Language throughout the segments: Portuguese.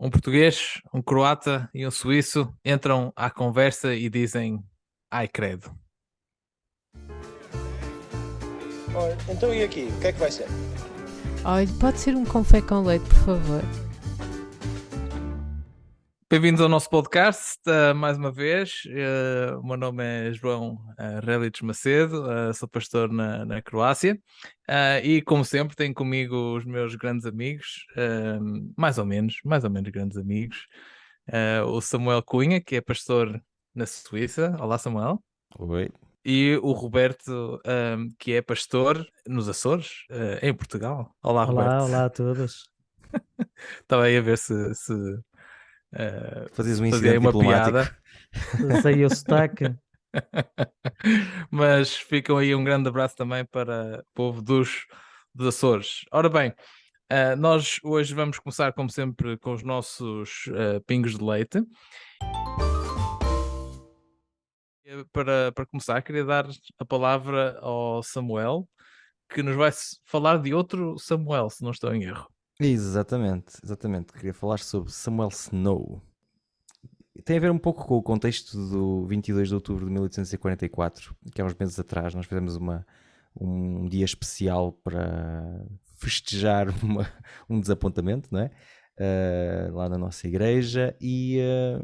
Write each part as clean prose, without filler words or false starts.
Um português, um croata e um suíço entram à conversa e dizem: Ai, credo. Olha, então e aqui? O que é que vai ser? Olha, pode ser um café com leite, por favor. Bem-vindos ao nosso podcast, mais uma vez. O meu nome é João Relitz Macedo, sou pastor na Croácia e, como sempre, tenho comigo os meus grandes amigos, mais ou menos grandes amigos. O Samuel Cunha, que é pastor na Suíça. Olá, Samuel. Oi. E o Roberto, que é pastor nos Açores, em Portugal. Olá, Roberto. Olá a todos. Estava aí a ver se Fazes um fazia aí incidente uma diplomático. piada. Sei o sotaque. Mas ficam aí um grande abraço também para o povo dos Açores. Ora bem, nós hoje vamos começar, como sempre, com os nossos pingos de leite. Para começar, queria dar a palavra ao Samuel, que nos vai falar de outro Samuel, se não estou em erro. Exatamente. Queria falar sobre Samuel Snow. Tem a ver um pouco com o contexto do 22 de outubro de 1844, que há uns meses atrás nós fizemos um dia especial para festejar um desapontamento, não é? Lá na nossa igreja, e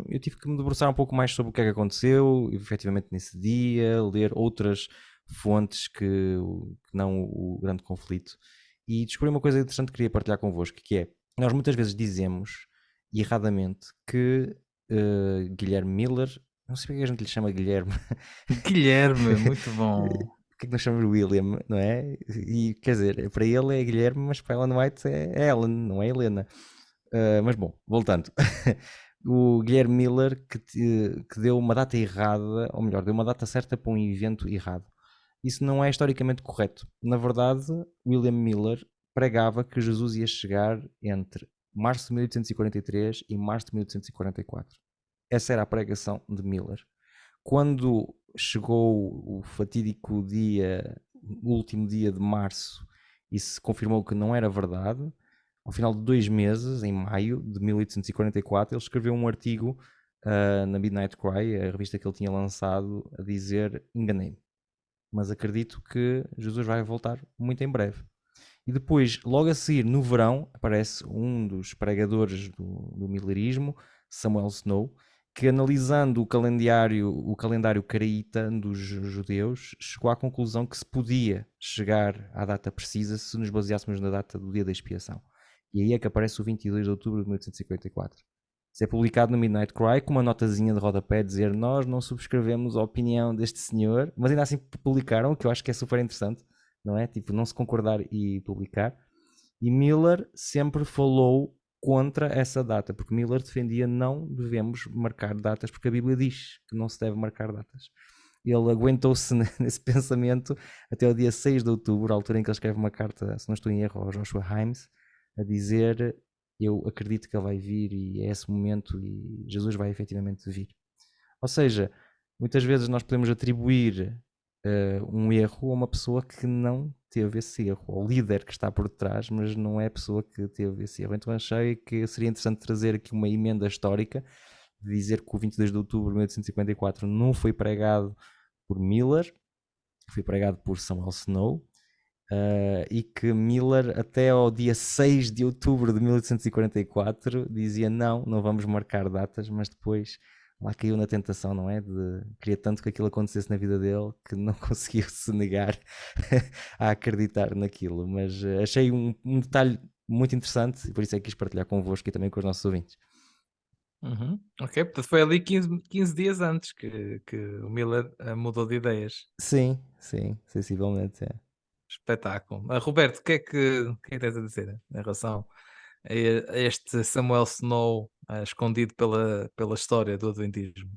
eu tive que me debruçar um pouco mais sobre o que é que aconteceu, efetivamente nesse dia, ler outras fontes que não o grande conflito, e descobri uma coisa interessante que queria partilhar convosco, que é, nós muitas vezes dizemos, erradamente, que Guilherme Miller, não sei porque a gente lhe chama Guilherme. Guilherme, muito bom. Porque é que nós chamamos William, não é? E quer dizer, para ele é Guilherme, mas para Ellen White é Ellen, não é Helena. Mas bom, voltando. O Guilherme Miller que deu uma data errada, ou melhor, deu uma data certa para um evento errado. Isso não é historicamente correto. Na verdade, William Miller pregava que Jesus ia chegar entre março de 1843 e março de 1844. Essa era a pregação de Miller. Quando chegou o fatídico dia, o último dia de março, e se confirmou que não era verdade, ao final de 2 meses, em maio de 1844, ele escreveu um artigo na Midnight Cry, a revista que ele tinha lançado, a dizer: enganei-me, mas acredito que Jesus vai voltar muito em breve. E depois, logo a seguir, no verão, aparece um dos pregadores do millerismo, Samuel Snow, que, analisando o calendário caraíta dos judeus, chegou à conclusão que se podia chegar à data precisa se nos baseássemos na data do dia da expiação. E aí é que aparece o 22 de outubro de 1854. Isso é publicado no Midnight Cry com uma notazinha de rodapé a dizer: nós não subscrevemos a opinião deste senhor, mas ainda assim publicaram, o que eu acho que é super interessante, não é? Tipo, não se concordar e publicar. E Miller sempre falou contra essa data, porque Miller defendia não devemos marcar datas, porque a Bíblia diz que não se deve marcar datas. Ele aguentou-se nesse pensamento até o dia 6 de outubro, a altura em que ele escreve uma carta, se não estou em erro, ao Joshua Himes, a dizer: eu acredito que ele vai vir e é esse momento e Jesus vai efetivamente vir. Ou seja, muitas vezes nós podemos atribuir um erro a uma pessoa que não teve esse erro, ao líder que está por detrás, mas não é a pessoa que teve esse erro. Então achei que seria interessante trazer aqui uma emenda histórica, de dizer que o 22 de outubro de 1854 não foi pregado por Miller, foi pregado por Samuel Snow, e que Miller até ao dia 6 de outubro de 1844 dizia não vamos marcar datas, mas depois lá caiu na tentação, não é? Queria tanto que aquilo acontecesse na vida dele que não conseguiu se negar a acreditar naquilo. Mas achei um detalhe muito interessante e por isso é que quis partilhar convosco e também com os nossos ouvintes. Ok, portanto foi ali 15 dias antes que o Miller mudou de ideias. Sim, sensivelmente, é. Espetáculo. Roberto, o que é que tens a dizer em relação a este Samuel Snow escondido pela história do Adventismo?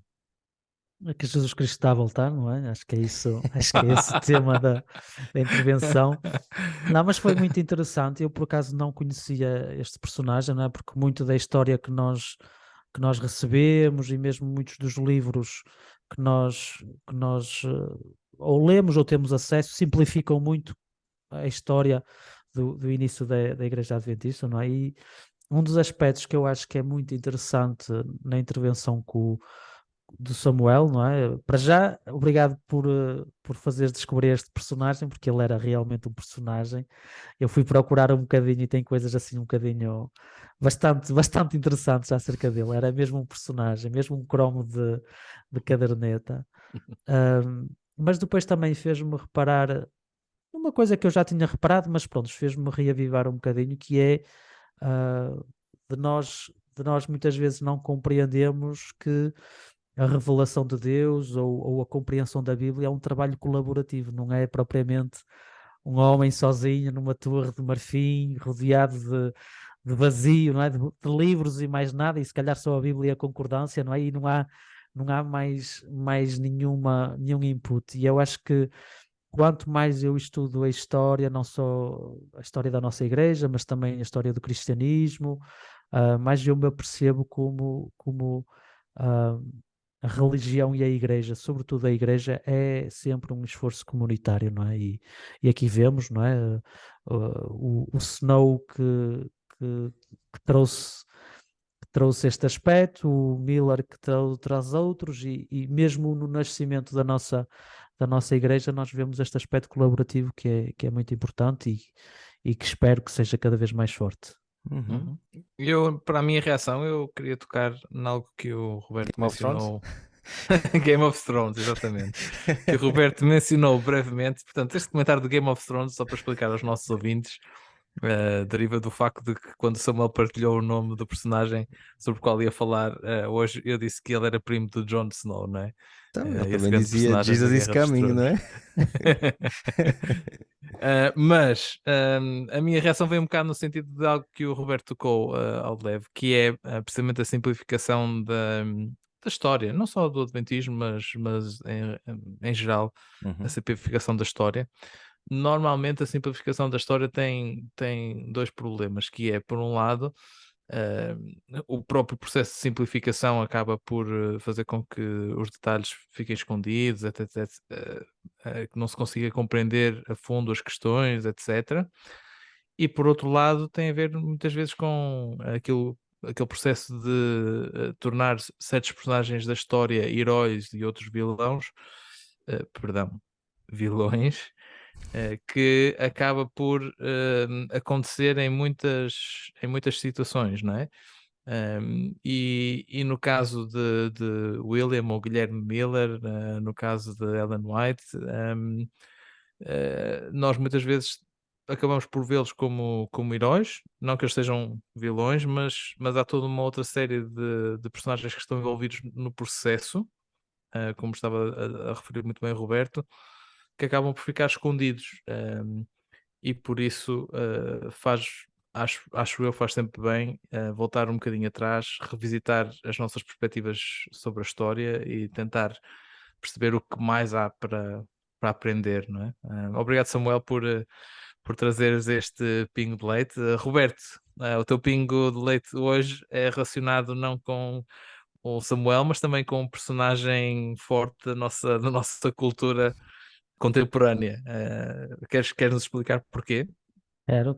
É que Jesus Cristo está a voltar, não é? Acho que é isso, acho que é esse o tema da intervenção. Não, mas foi muito interessante. Eu, por acaso, não conhecia este personagem, não é? Porque muito da história que nós recebemos e mesmo muitos dos livros que nós ou lemos ou temos acesso simplificam muito a história do início da Igreja Adventista, não é? um dos aspectos que eu acho que é muito interessante na intervenção do Samuel, não é? Para já, obrigado por fazer descobrir este personagem, porque ele era realmente um personagem. Eu fui procurar um bocadinho e tem coisas assim um bocadinho bastante interessantes acerca dele. Era mesmo um personagem, mesmo um cromo de caderneta. Mas depois também fez-me reparar numa coisa que eu já tinha reparado, mas pronto, fez-me reavivar um bocadinho, que é ah, de nós muitas vezes não compreendemos que a revelação de Deus ou a compreensão da Bíblia é um trabalho colaborativo, não é propriamente um homem sozinho numa torre de marfim, rodeado de vazio, não é? De livros e mais nada, e se calhar só a Bíblia e a concordância, não é? E não há mais nenhum input. E eu acho que quanto mais eu estudo a história, não só a história da nossa igreja, mas também a história do cristianismo, mais eu me apercebo como ah, a religião e a igreja, sobretudo a igreja, é sempre um esforço comunitário, não é? E aqui vemos, não é? O Snow que trouxe este aspecto, o Miller que traz outros, e mesmo no nascimento da nossa igreja nós vemos este aspecto colaborativo que é muito importante e que espero que seja cada vez mais forte. Uhum. Para a minha reação, eu queria tocar em algo que o Roberto Game of Thrones? mencionou. Game of Thrones, exatamente. Que o Roberto mencionou brevemente. Portanto, este comentário do Game of Thrones, só para explicar aos nossos ouvintes, deriva do facto de que quando Samuel partilhou o nome do personagem sobre o qual ia falar hoje, eu disse que ele era primo do Jon Snow, não é? Então, ele Esse também grande dizia personagem da Jesus is Guerra dos coming, não Tronos. é? Mas a minha reação veio um bocado no sentido de algo que o Roberto tocou ao de leve, que é precisamente a simplificação da história, não só do Adventismo, mas em geral, Uhum. a simplificação da história. Normalmente a simplificação da história tem dois problemas, que é, por um lado, o próprio processo de simplificação acaba por fazer com que os detalhes fiquem escondidos, etc, que não se consiga compreender a fundo as questões, etc. E por outro lado tem a ver muitas vezes com aquele processo de tornar certos personagens da história heróis e outros vilões, que acaba por acontecer em muitas situações, não é? E no caso de William ou Guilherme Miller, no caso de Ellen White, nós muitas vezes acabamos por vê-los como heróis, não que eles sejam vilões, mas há toda uma outra série de personagens que estão envolvidos no processo, como estava a referir muito bem o Roberto, que acabam por ficar escondidos. E por isso acho eu, faz sempre bem voltar um bocadinho atrás, revisitar as nossas perspectivas sobre a história e tentar perceber o que mais há para aprender, não é? Obrigado, Samuel, por trazeres este pingo de leite. Roberto, o teu pingo de leite hoje é relacionado não com o Samuel, mas também com um personagem forte da nossa cultura contemporânea. Queres nos explicar porquê? Quero.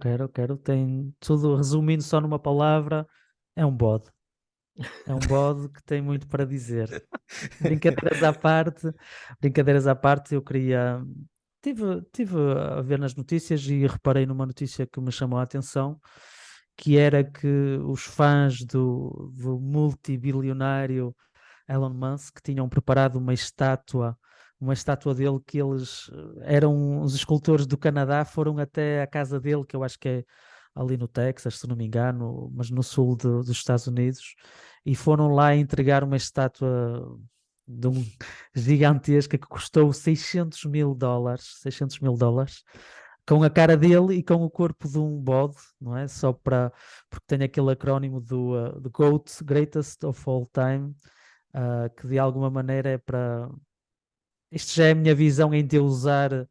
Tem tudo resumindo só numa palavra, é um bode. É um bode que tem muito para dizer. Brincadeiras à parte, eu queria. Tive a ver nas notícias e reparei numa notícia que me chamou a atenção, que era que os fãs do multibilionário Elon Musk tinham preparado uma estátua dele que eles eram os escultores do Canadá, foram até a casa dele, que eu acho que é ali no Texas, se não me engano, mas no sul dos Estados Unidos, e foram lá entregar uma estátua de um gigantesca que custou $600 mil, com a cara dele e com o corpo de um bode, não é? Porque tem aquele acrónimo do GOAT, Greatest of All Time, que de alguma maneira é para... Isto já é a minha visão em deusar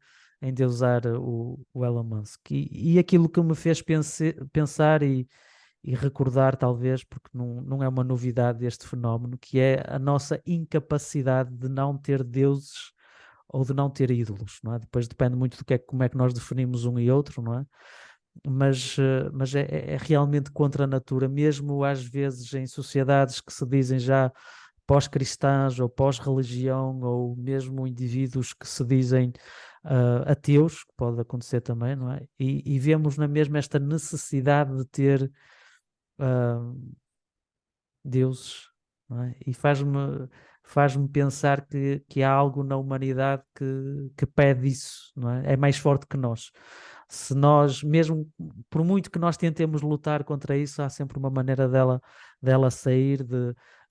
o Elon Musk. E aquilo que me fez pensar e recordar, talvez, porque não é uma novidade este fenómeno, que é a nossa incapacidade de não ter deuses ou de não ter ídolos, não é? Depois depende muito como é que nós definimos um e outro, não é? mas é realmente contra a natura, mesmo às vezes em sociedades que se dizem já pós-cristãs ou pós-religião, ou mesmo indivíduos que se dizem ateus, que pode acontecer também, não é? E vemos na mesma esta necessidade de ter deuses, não é? E faz-me pensar que há algo na humanidade que pede isso, não é? É mais forte que nós. Se nós, mesmo por muito que nós tentemos lutar contra isso, há sempre uma maneira dela sair,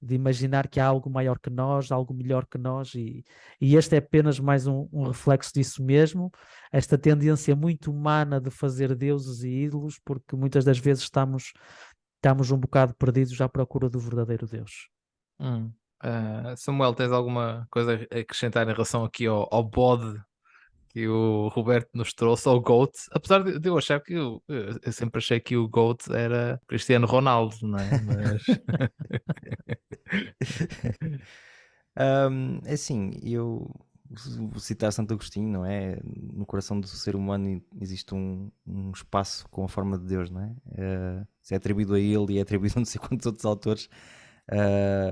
de imaginar que há algo maior que nós, algo melhor que nós, e este é apenas mais um reflexo disso mesmo, esta tendência muito humana de fazer deuses e ídolos, porque muitas das vezes estamos um bocado perdidos à procura do verdadeiro Deus. Samuel, tens alguma coisa a acrescentar em relação aqui ao bode que o Roberto nos trouxe, ao GOAT? Apesar de eu achar que eu sempre achei que o GOAT era Cristiano Ronaldo, não é? Mas É assim, eu vou citar Santo Agostinho, não é? No coração do ser humano existe um espaço com a forma de Deus, não é? Se é atribuído a ele e é atribuído a não sei quantos outros autores,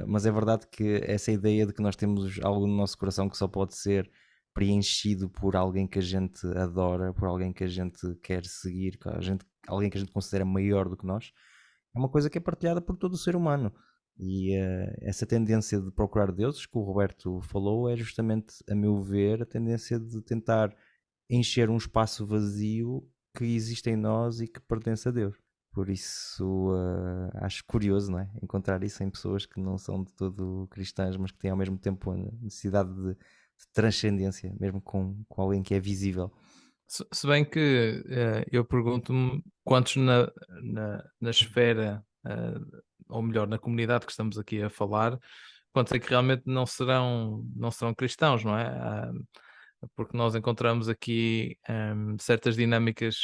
mas é verdade que essa ideia de que nós temos algo no nosso coração que só pode ser preenchido por alguém que a gente adora, por alguém que a gente quer seguir, alguém que a gente considera maior do que nós, é uma coisa que é partilhada por todo o ser humano. E essa tendência de procurar deuses que o Roberto falou é justamente, a meu ver, a tendência de tentar encher um espaço vazio que existe em nós e que pertence a Deus. Por isso acho curioso, não é? Encontrar isso em pessoas que não são de todo cristãs, mas que têm ao mesmo tempo a necessidade de transcendência, mesmo com alguém que é visível. se bem que eu pergunto-me quantos na esfera, ou melhor, na comunidade que estamos aqui a falar, quantos é que realmente não serão cristãos, não é? Porque nós encontramos aqui certas dinâmicas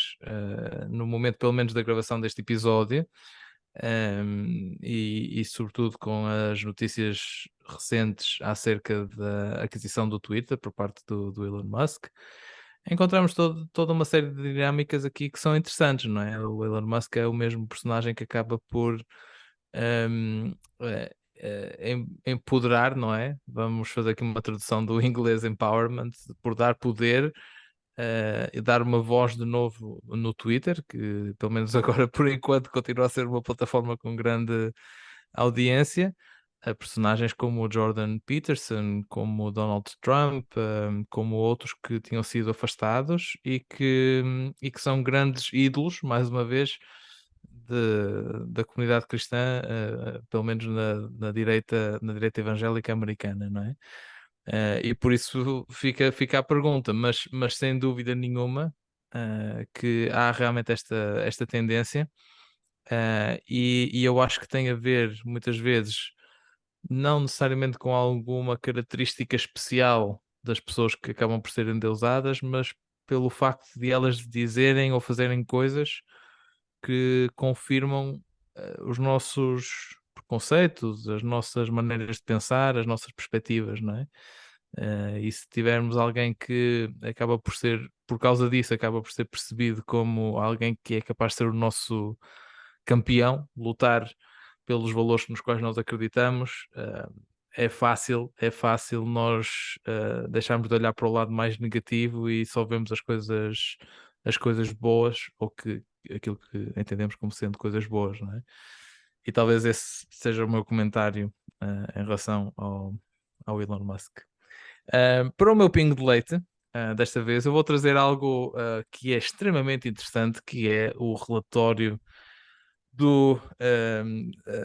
no momento, pelo menos, da gravação deste episódio, e sobretudo com as notícias recentes acerca da aquisição do Twitter por parte do Elon Musk. Encontramos toda uma série de dinâmicas aqui que são interessantes, não é? O Elon Musk é o mesmo personagem que acaba por empoderar, não é? Vamos fazer aqui uma tradução do inglês empowerment, por dar poder e dar uma voz de novo no Twitter, que pelo menos agora por enquanto continua a ser uma plataforma com grande audiência, a personagens como o Jordan Peterson, como o Donald Trump, como outros que tinham sido afastados e que são grandes ídolos, mais uma vez, da comunidade cristã, pelo menos na direita evangélica americana, não é? E por isso fica a pergunta, mas sem dúvida nenhuma que há realmente esta tendência, e eu acho que tem a ver muitas vezes não necessariamente com alguma característica especial das pessoas que acabam por ser endeusadas, mas pelo facto de elas dizerem ou fazerem coisas que confirmam os nossos preconceitos, as nossas maneiras de pensar, as nossas perspectivas, não é? E se tivermos alguém que acaba por ser, por causa disso, acaba por ser percebido como alguém que é capaz de ser o nosso campeão, lutar pelos valores nos quais nós acreditamos, é fácil nós deixarmos de olhar para o lado mais negativo e só vemos as coisas boas, ou aquilo que entendemos como sendo coisas boas, não é? E talvez esse seja o meu comentário em relação ao Elon Musk. Para o meu pingo de leite, desta vez eu vou trazer algo que é extremamente interessante, que é o relatório do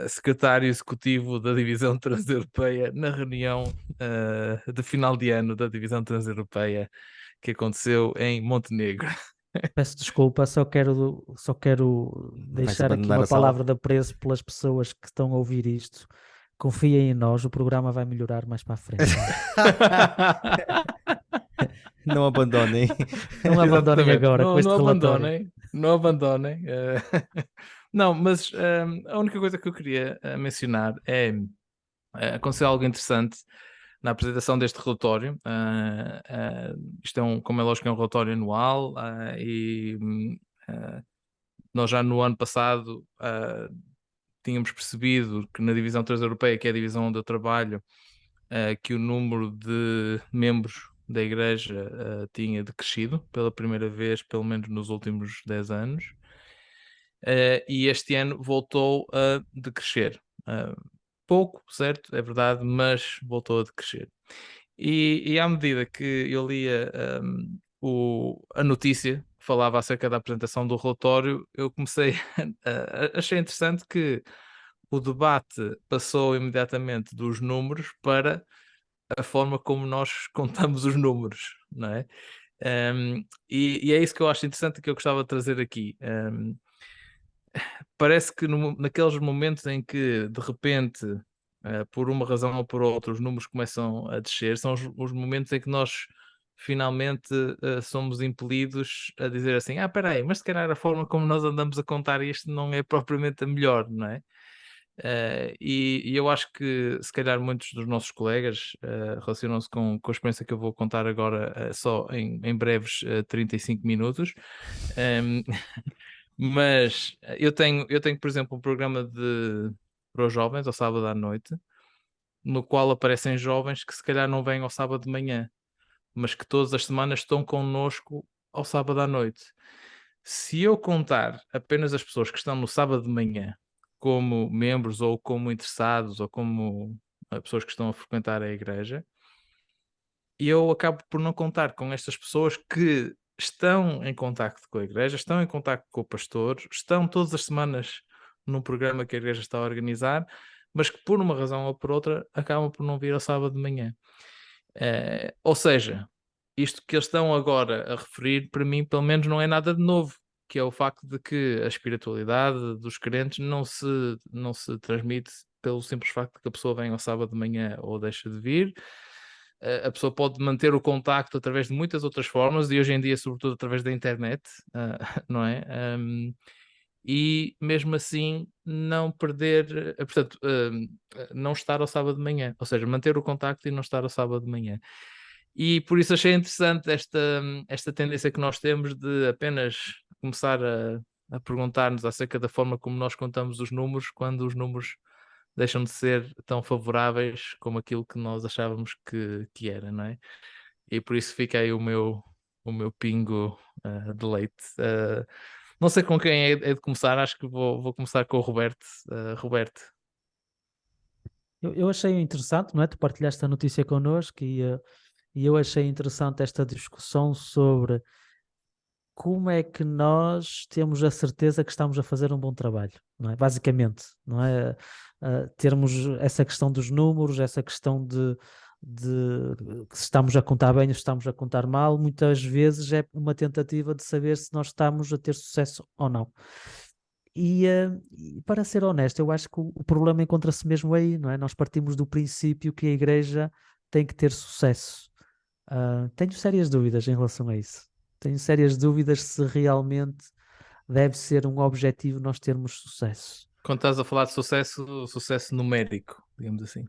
secretário executivo da Divisão Transeuropeia na reunião de final de ano da Divisão Transeuropeia que aconteceu em Montenegro. Peço desculpa, só quero deixar aqui abandonar uma a sala? palavra de apreço pelas pessoas que estão a ouvir isto. Confiem em nós, o programa vai melhorar mais para a frente. Não abandonem. Não abandonem Exatamente. agora com este Não relatório. abandonem, não abandonem. Não, mas a única coisa que eu queria mencionar é aconteceu algo interessante na apresentação deste relatório. Isto como é lógico, é um relatório anual, e Nós já no ano passado tínhamos percebido que na Divisão 3 Europeia, que é a divisão onde eu trabalho, que o número de membros da Igreja tinha decrescido pela primeira vez, pelo menos nos últimos 10 anos. E este ano voltou a decrescer. Pouco, certo, é verdade, mas voltou a decrescer. E à medida que eu lia a notícia que falava acerca da apresentação do relatório, eu comecei achei interessante que o debate passou imediatamente dos números para a forma como nós contamos os números, não é? E é isso que eu acho interessante e que eu gostava de trazer aqui. Parece que naqueles momentos em que de repente, por uma razão ou por outra, os números começam a descer, são os momentos em que nós finalmente somos impelidos a dizer assim: espera aí, mas se calhar a forma como nós andamos a contar isto não é propriamente a melhor, não é? E eu acho que se calhar muitos dos nossos colegas relacionam-se com a experiência que eu vou contar agora só em breves 35 minutos. Mas eu tenho, por exemplo, um programa para os jovens ao sábado à noite, no qual aparecem jovens que se calhar não vêm ao sábado de manhã, mas que todas as semanas estão connosco ao sábado à noite. Se eu contar apenas as pessoas que estão no sábado de manhã como membros ou como interessados ou como pessoas que estão a frequentar a igreja, eu acabo por não contar com estas pessoas que estão em contacto com a igreja, estão em contacto com o pastor, estão todas as semanas num programa que a igreja está a organizar, mas que por uma razão ou por outra acabam por não vir ao sábado de manhã. Ou seja, isto que eles estão agora a referir, para mim, pelo menos não é nada de novo, que é o facto de que a espiritualidade dos crentes não se transmite pelo simples facto de que a pessoa vem ao sábado de manhã ou deixa de vir. A pessoa pode manter o contacto através de muitas outras formas e hoje em dia, sobretudo, através da internet, não é? E mesmo assim não perder, portanto, não estar ao sábado de manhã, ou seja, manter o contacto e não estar ao sábado de manhã. E por isso achei interessante esta tendência que nós temos de apenas começar a perguntar-nos acerca da forma como nós contamos os números, quando os números deixam de ser tão favoráveis como aquilo que nós achávamos que era, não é? E por isso fica aí o meu pingo de leite. Não sei com quem é de começar, acho que vou começar com o Roberto. Roberto. Eu achei interessante, não é? Tu partilhaste a notícia connosco e eu achei interessante esta discussão sobre como é que nós temos a certeza que estamos a fazer um bom trabalho, não é? Basicamente, não é? Termos essa questão dos números, essa questão de se estamos a contar bem ou se estamos a contar mal, muitas vezes é uma tentativa de saber se nós estamos a ter sucesso ou não. E para ser honesto, eu acho que o problema encontra-se mesmo aí, não é? Nós partimos do princípio que a igreja tem que ter sucesso. Tenho sérias dúvidas em relação a isso. Tenho sérias dúvidas se realmente deve ser um objetivo nós termos sucesso. Quando estás a falar de sucesso numérico, digamos assim.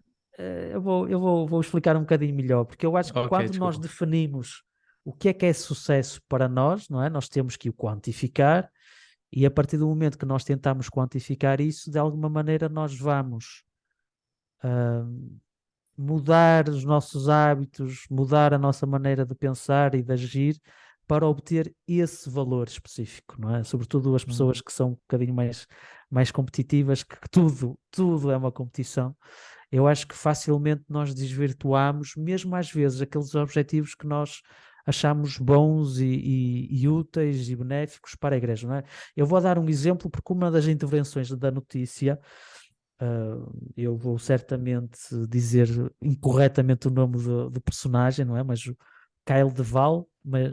Eu vou explicar um bocadinho melhor, porque eu acho que quando nós definimos o que é sucesso para nós, não é? Nós temos que o quantificar e a partir do momento que nós tentamos quantificar isso, de alguma maneira nós vamos mudar os nossos hábitos, mudar a nossa maneira de pensar e de agir para obter esse valor específico, não é? Sobretudo as pessoas que são um bocadinho mais competitivas, que tudo é uma competição. Eu acho que facilmente nós desvirtuamos, mesmo às vezes, aqueles objetivos que nós achamos bons e úteis e benéficos para a igreja, não é? Eu vou dar um exemplo, porque uma das intervenções da notícia, eu vou certamente dizer incorretamente o nome do personagem, não é? Mas o Kyle DeVal, mas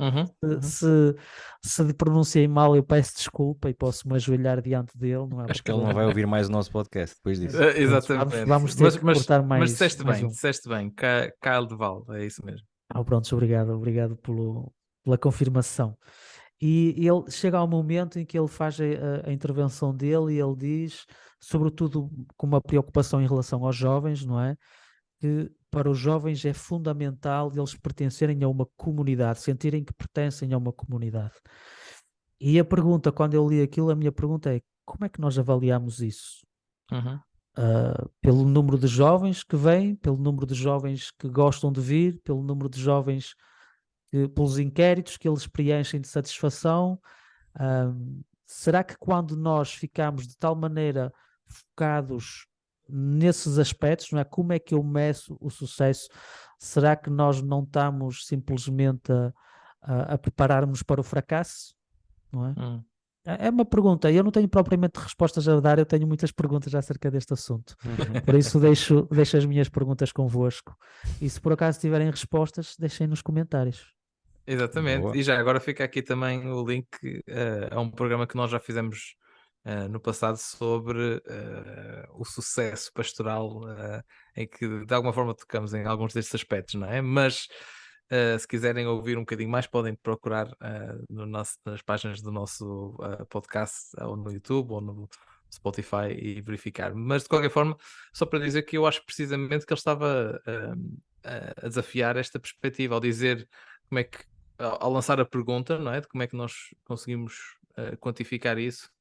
se lhe pronunciei mal, eu peço desculpa e posso me ajoelhar diante dele, não é? Acho que ele não vai ouvir mais o nosso podcast depois disso. Exatamente. Vamos ter que cortar mais. Mas disseste mais bem, um. disseste bem. Kyle DeVal, é isso mesmo. Pronto, obrigado pela confirmação. E ele chega ao momento em que ele faz a intervenção dele e ele diz, sobretudo com uma preocupação em relação aos jovens, não é? Que para os jovens é fundamental eles pertencerem a uma comunidade, sentirem que pertencem a uma comunidade. E a pergunta, quando eu li aquilo, a minha pergunta é: como é que nós avaliamos isso? Uhum. Pelo número de jovens que vêm, pelo número de jovens que gostam de vir, pelo número de jovens pelos inquéritos que eles preenchem de satisfação. Será que quando nós ficamos de tal maneira focados nesses aspectos, não é? Como é que eu meço o sucesso? Será que nós não estamos simplesmente a preparar-nos para o fracasso? Não é? Uhum. É uma pergunta, eu não tenho propriamente respostas a dar, eu tenho muitas perguntas acerca deste assunto. Por isso deixo as minhas perguntas convosco. E se por acaso tiverem respostas, deixem nos comentários. Exatamente. Boa. E já agora fica aqui também o link a um programa que nós já fizemos no passado sobre o sucesso pastoral, em que de alguma forma tocamos em alguns destes aspectos, não é? Mas se quiserem ouvir um bocadinho mais, podem procurar nas páginas do nosso podcast, ou no YouTube, ou no Spotify, e verificar. Mas de qualquer forma, só para dizer que eu acho precisamente que ele estava a desafiar esta perspectiva ao dizer como é que, ao lançar a pergunta, não é, de como é que nós conseguimos quantificar isso,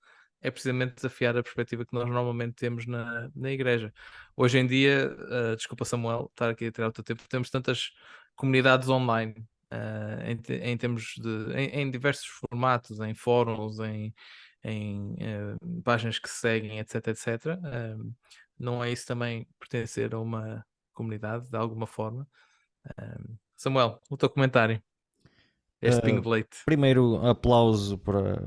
é precisamente desafiar a perspectiva que nós normalmente temos na igreja. Hoje em dia, desculpa Samuel, estar aqui a tirar o teu tempo, temos tantas comunidades online, em termos em diversos formatos, em fóruns, em páginas que se seguem, etc, etc. Não é isso também pertencer a uma comunidade, de alguma forma? Samuel, o teu comentário. Este pingo de leite. Primeiro, aplauso para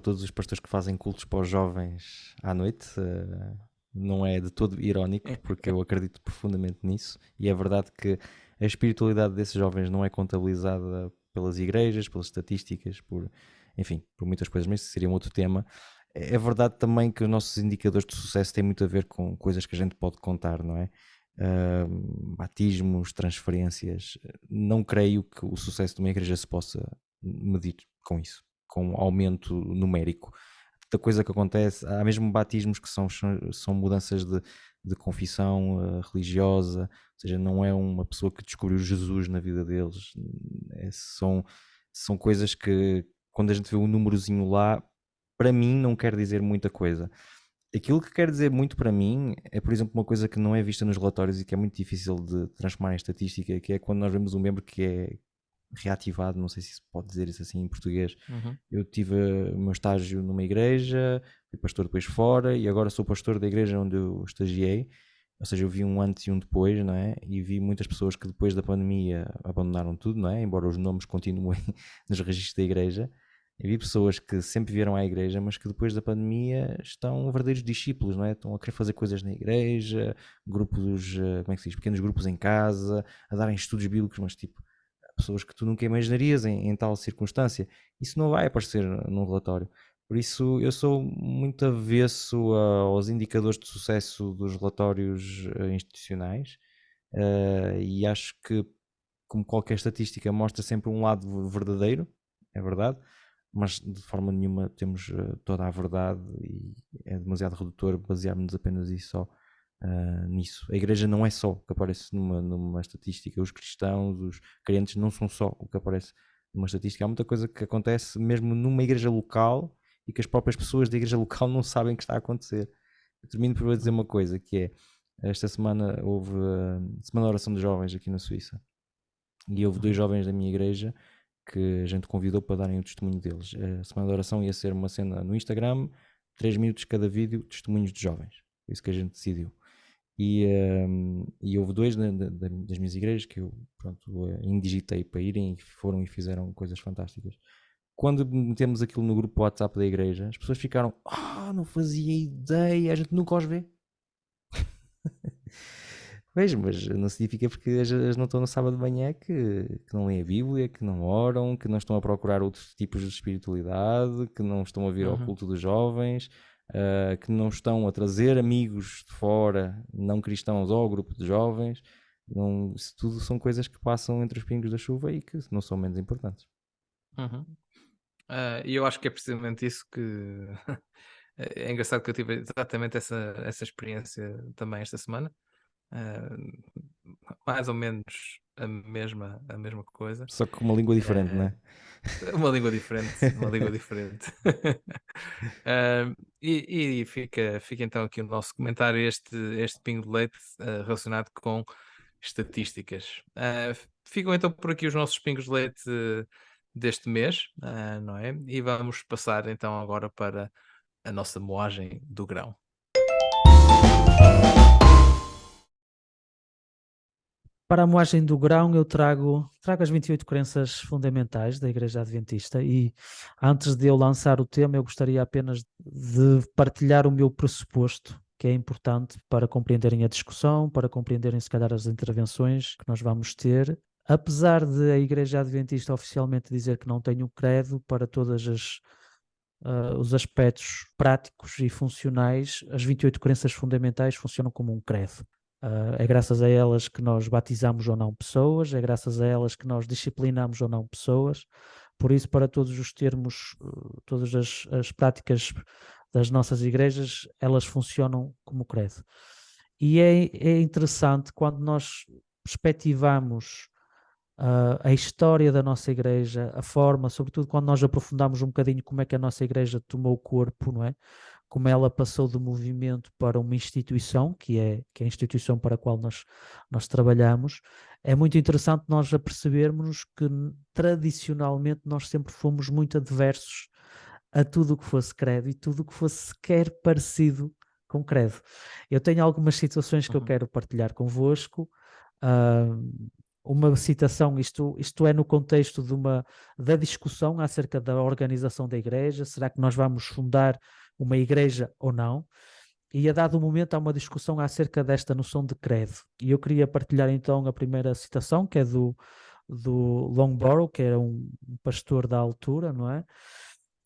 todos os pastores que fazem cultos para os jovens à noite. Não é de todo irónico, porque eu acredito profundamente nisso, e é verdade que a espiritualidade desses jovens não é contabilizada pelas igrejas, pelas estatísticas, enfim, por muitas coisas, mas isso seria um outro tema. É verdade também que os nossos indicadores de sucesso têm muito a ver com coisas que a gente pode contar, não é? Batismos, transferências. Não creio que o sucesso de uma igreja se possa medir com isso, com aumento numérico. Da coisa que acontece, há mesmo batismos que são mudanças de confissão religiosa, ou seja, não é uma pessoa que descobriu Jesus na vida deles. São coisas que, quando a gente vê um númerozinho lá, para mim não quer dizer muita coisa. Aquilo que quer dizer muito para mim é, por exemplo, uma coisa que não é vista nos relatórios e que é muito difícil de transformar em estatística, que é quando nós vemos um membro que é reativado, não sei se se pode dizer isso assim em português. Eu tive o meu estágio numa igreja, fui pastor depois fora, e agora sou pastor da igreja onde eu estagiei, ou seja, eu vi um antes e um depois, não é? E vi muitas pessoas que depois da pandemia abandonaram tudo, não é? Embora os nomes continuem nos registros da igreja. Eu vi pessoas que sempre vieram à igreja, mas que depois da pandemia estão verdadeiros discípulos, não é? Estão a querer fazer coisas na igreja, grupos, como é que se diz? Pequenos grupos em casa, a darem estudos bíblicos, mas tipo, pessoas que tu nunca imaginarias em tal circunstância. Isso não vai aparecer num relatório. Por isso, eu sou muito avesso aos indicadores de sucesso dos relatórios institucionais, e acho que, como qualquer estatística, mostra sempre um lado verdadeiro, é verdade, mas de forma nenhuma temos toda a verdade, e é demasiado redutor basearmos apenas e só nisso. A igreja não é só o que aparece numa estatística, os cristãos, os crentes não são só o que aparece numa estatística. Há muita coisa que acontece mesmo numa igreja local e que as próprias pessoas da igreja local não sabem que está a acontecer. Eu termino por dizer uma coisa, que é, esta semana houve a Semana de Oração dos Jovens aqui na Suíça, e houve 2 jovens da minha igreja que a gente convidou para darem o testemunho deles. A Semana de Oração ia ser uma cena no Instagram, 3 minutos cada vídeo, testemunhos de jovens. Foi isso que a gente decidiu. E houve 2 das minhas igrejas que eu, pronto, indigitei para irem, e foram e fizeram coisas fantásticas. Quando metemos aquilo no grupo WhatsApp da igreja, as pessoas ficaram: não fazia ideia, a gente nunca os vê. Vejo, mas não significa porque eles não estão no sábado de manhã que não leem a Bíblia, que não oram, que não estão a procurar outros tipos de espiritualidade, que não estão a vir ao culto dos jovens, que não estão a trazer amigos de fora, não cristãos, ao grupo de jovens. Não, isso tudo são coisas que passam entre os pingos da chuva e que não são menos importantes. E eu acho que é precisamente isso que é engraçado, que eu tive exatamente essa experiência também esta semana. mais ou menos a mesma coisa. Só que com uma língua diferente, não é? Uma língua diferente, uma língua diferente. E fica então aqui o nosso comentário, este pingo de leite relacionado com estatísticas. Ficam então por aqui os nossos pingos de leite deste mês, não é? E vamos passar então agora para a nossa moagem do grão. Para a moagem do grão, eu trago as 28 crenças fundamentais da Igreja Adventista, e antes de eu lançar o tema, eu gostaria apenas de partilhar o meu pressuposto, que é importante para compreenderem a discussão, para compreenderem se calhar as intervenções que nós vamos ter. Apesar de a Igreja Adventista oficialmente dizer que não tem um credo para todas os aspectos práticos e funcionais, as 28 crenças fundamentais funcionam como um credo. É graças a elas que nós batizamos ou não pessoas, é graças a elas que nós disciplinamos ou não pessoas. Por isso, para todos os termos, todas as práticas das nossas igrejas, elas funcionam como credo. E é interessante quando nós perspectivamos a história da nossa igreja, a forma, sobretudo quando nós aprofundamos um bocadinho como é que a nossa igreja tomou corpo, não é? Como ela passou do movimento para uma instituição, que é a instituição para a qual nós trabalhamos. É muito interessante nós apercebermos que tradicionalmente nós sempre fomos muito adversos a tudo o que fosse credo e tudo o que fosse sequer parecido com credo. Eu tenho algumas situações que eu quero partilhar convosco. Uma citação, isto é no contexto da discussão acerca da organização da igreja. Será que nós vamos fundar uma igreja ou não? E a dado momento há uma discussão acerca desta noção de credo. E eu queria partilhar então a primeira citação, que é do Longborough, que era um pastor da altura, não é?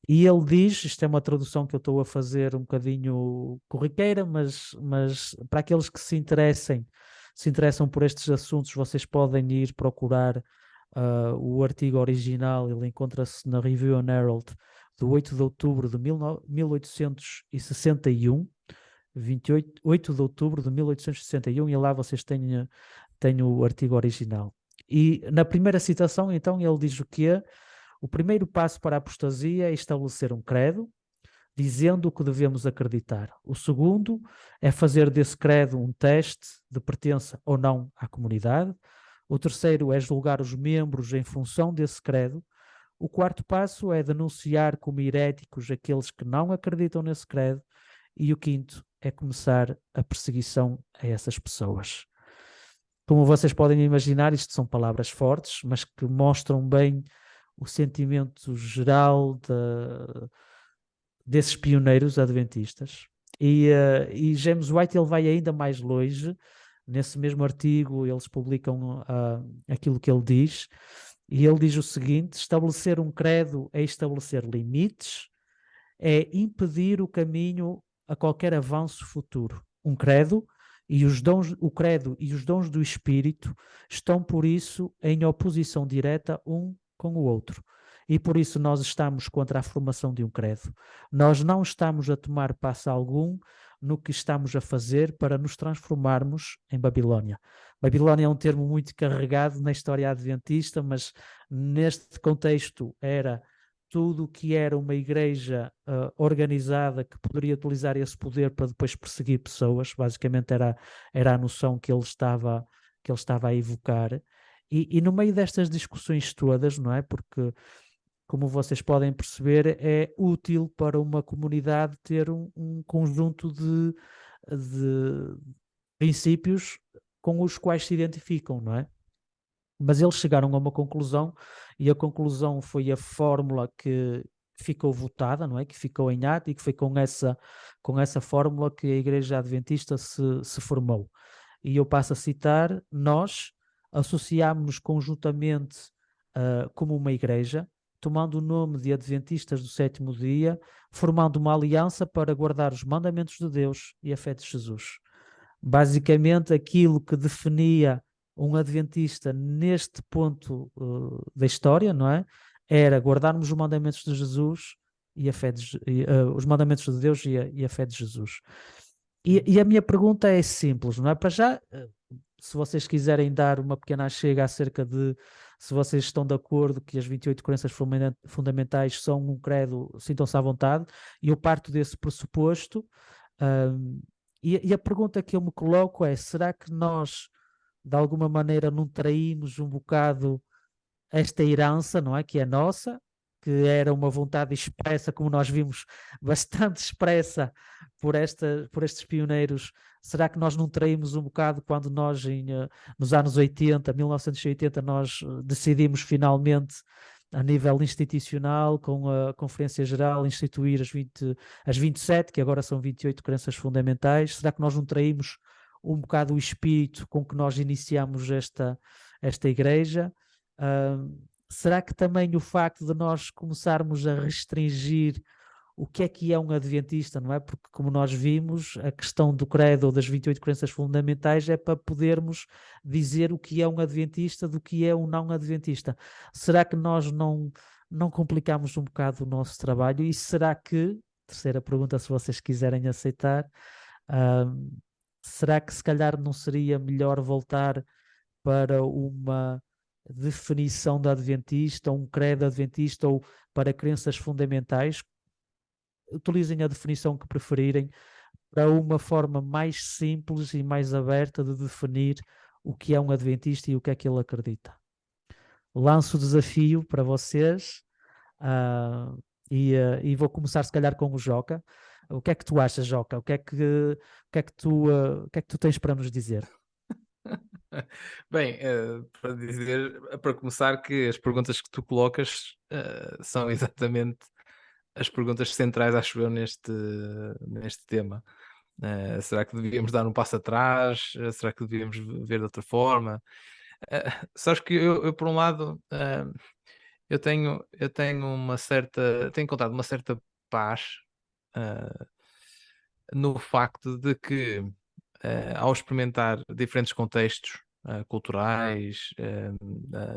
E ele diz, isto é uma tradução que eu estou a fazer um bocadinho corriqueira, mas para aqueles que se interessam por estes assuntos, vocês podem ir procurar o artigo original. Ele encontra-se na Review and Herald do 8 de outubro de 1861, 8 de outubro de 1861, e lá vocês têm o artigo original. E na primeira citação, então, ele diz o quê? O primeiro passo para a apostasia é estabelecer um credo, dizendo o que devemos acreditar. O segundo é fazer desse credo um teste de pertença ou não à comunidade. O terceiro é julgar os membros em função desse credo. O quarto passo é denunciar como heréticos aqueles que não acreditam nesse credo. E o quinto é começar a perseguição a essas pessoas. Como vocês podem imaginar, isto são palavras fortes, mas que mostram bem o sentimento geral desses pioneiros adventistas. E James White, ele vai ainda mais longe. Nesse mesmo artigo eles publicam aquilo que ele diz, e ele diz o seguinte: estabelecer um credo é estabelecer limites, é impedir o caminho a qualquer avanço futuro. O credo e os dons do Espírito estão, por isso, em oposição direta um com o outro. E por isso nós estamos contra a formação de um credo. Nós não estamos a tomar passo algum no que estamos a fazer para nos transformarmos em Babilónia. Babilónia é um termo muito carregado na história adventista, mas neste contexto era tudo o que era uma igreja organizada que poderia utilizar esse poder para depois perseguir pessoas. Basicamente era a noção que ele estava a evocar. E no meio destas discussões todas, não é? Porque, como vocês podem perceber, é útil para uma comunidade ter um conjunto de princípios com os quais se identificam, não é? Mas eles chegaram a uma conclusão, e a conclusão foi a fórmula que ficou votada, não é? Que ficou em ato, e que foi com essa fórmula que a Igreja Adventista se formou. E eu passo a citar: nós associámos-nos conjuntamente como uma igreja, tomando o nome de Adventistas do Sétimo Dia, formando uma aliança para guardar os mandamentos de Deus e a fé de Jesus. Basicamente, aquilo que definia um adventista neste ponto da história, não é? Era guardarmos os mandamentos de Jesus e a fé os mandamentos de Deus e a fé de Jesus. E a minha pergunta é simples, não é? Para já, se vocês quiserem dar uma pequena chega acerca de se vocês estão de acordo que as 28 crenças fundamentais são um credo, sintam-se à vontade. E eu parto desse pressuposto. E a pergunta que eu me coloco é: será que nós, de alguma maneira, não traímos um bocado esta herança, não é? Que é nossa, que era uma vontade expressa, como nós vimos, bastante expressa por estes pioneiros. Será que nós não traímos um bocado quando nós, nos anos 80, 1980, nós decidimos finalmente, a nível institucional, com a Conferência Geral, instituir as 27, que agora são 28 crenças fundamentais? Será que nós não traímos um bocado o espírito com que nós iniciamos esta igreja? Será que também o facto de nós começarmos a restringir o que é um adventista, não é? Porque, como nós vimos, a questão do credo ou das 28 crenças fundamentais é para podermos dizer o que é um adventista do que é um não adventista. Será que nós não complicamos um bocado o nosso trabalho? E será que, terceira pergunta, se vocês quiserem aceitar, será que se calhar não seria melhor voltar para uma definição de adventista, um credo adventista, ou para crenças fundamentais? Utilizem a definição que preferirem, para uma forma mais simples e mais aberta de definir o que é um adventista e o que é que ele acredita. Lanço o desafio para vocês, e vou começar se calhar com o Joca. O que é que tu achas, Joca? O que é que tu tens para nos dizer? Bem, para começar, que as perguntas que tu colocas são exatamente as perguntas centrais, acho eu, neste tema. Será que devíamos dar um passo atrás? Será que devíamos ver de outra forma? Sabes que eu, por um lado, eu tenho encontrado uma certa paz no facto de que, ao experimentar diferentes contextos culturais,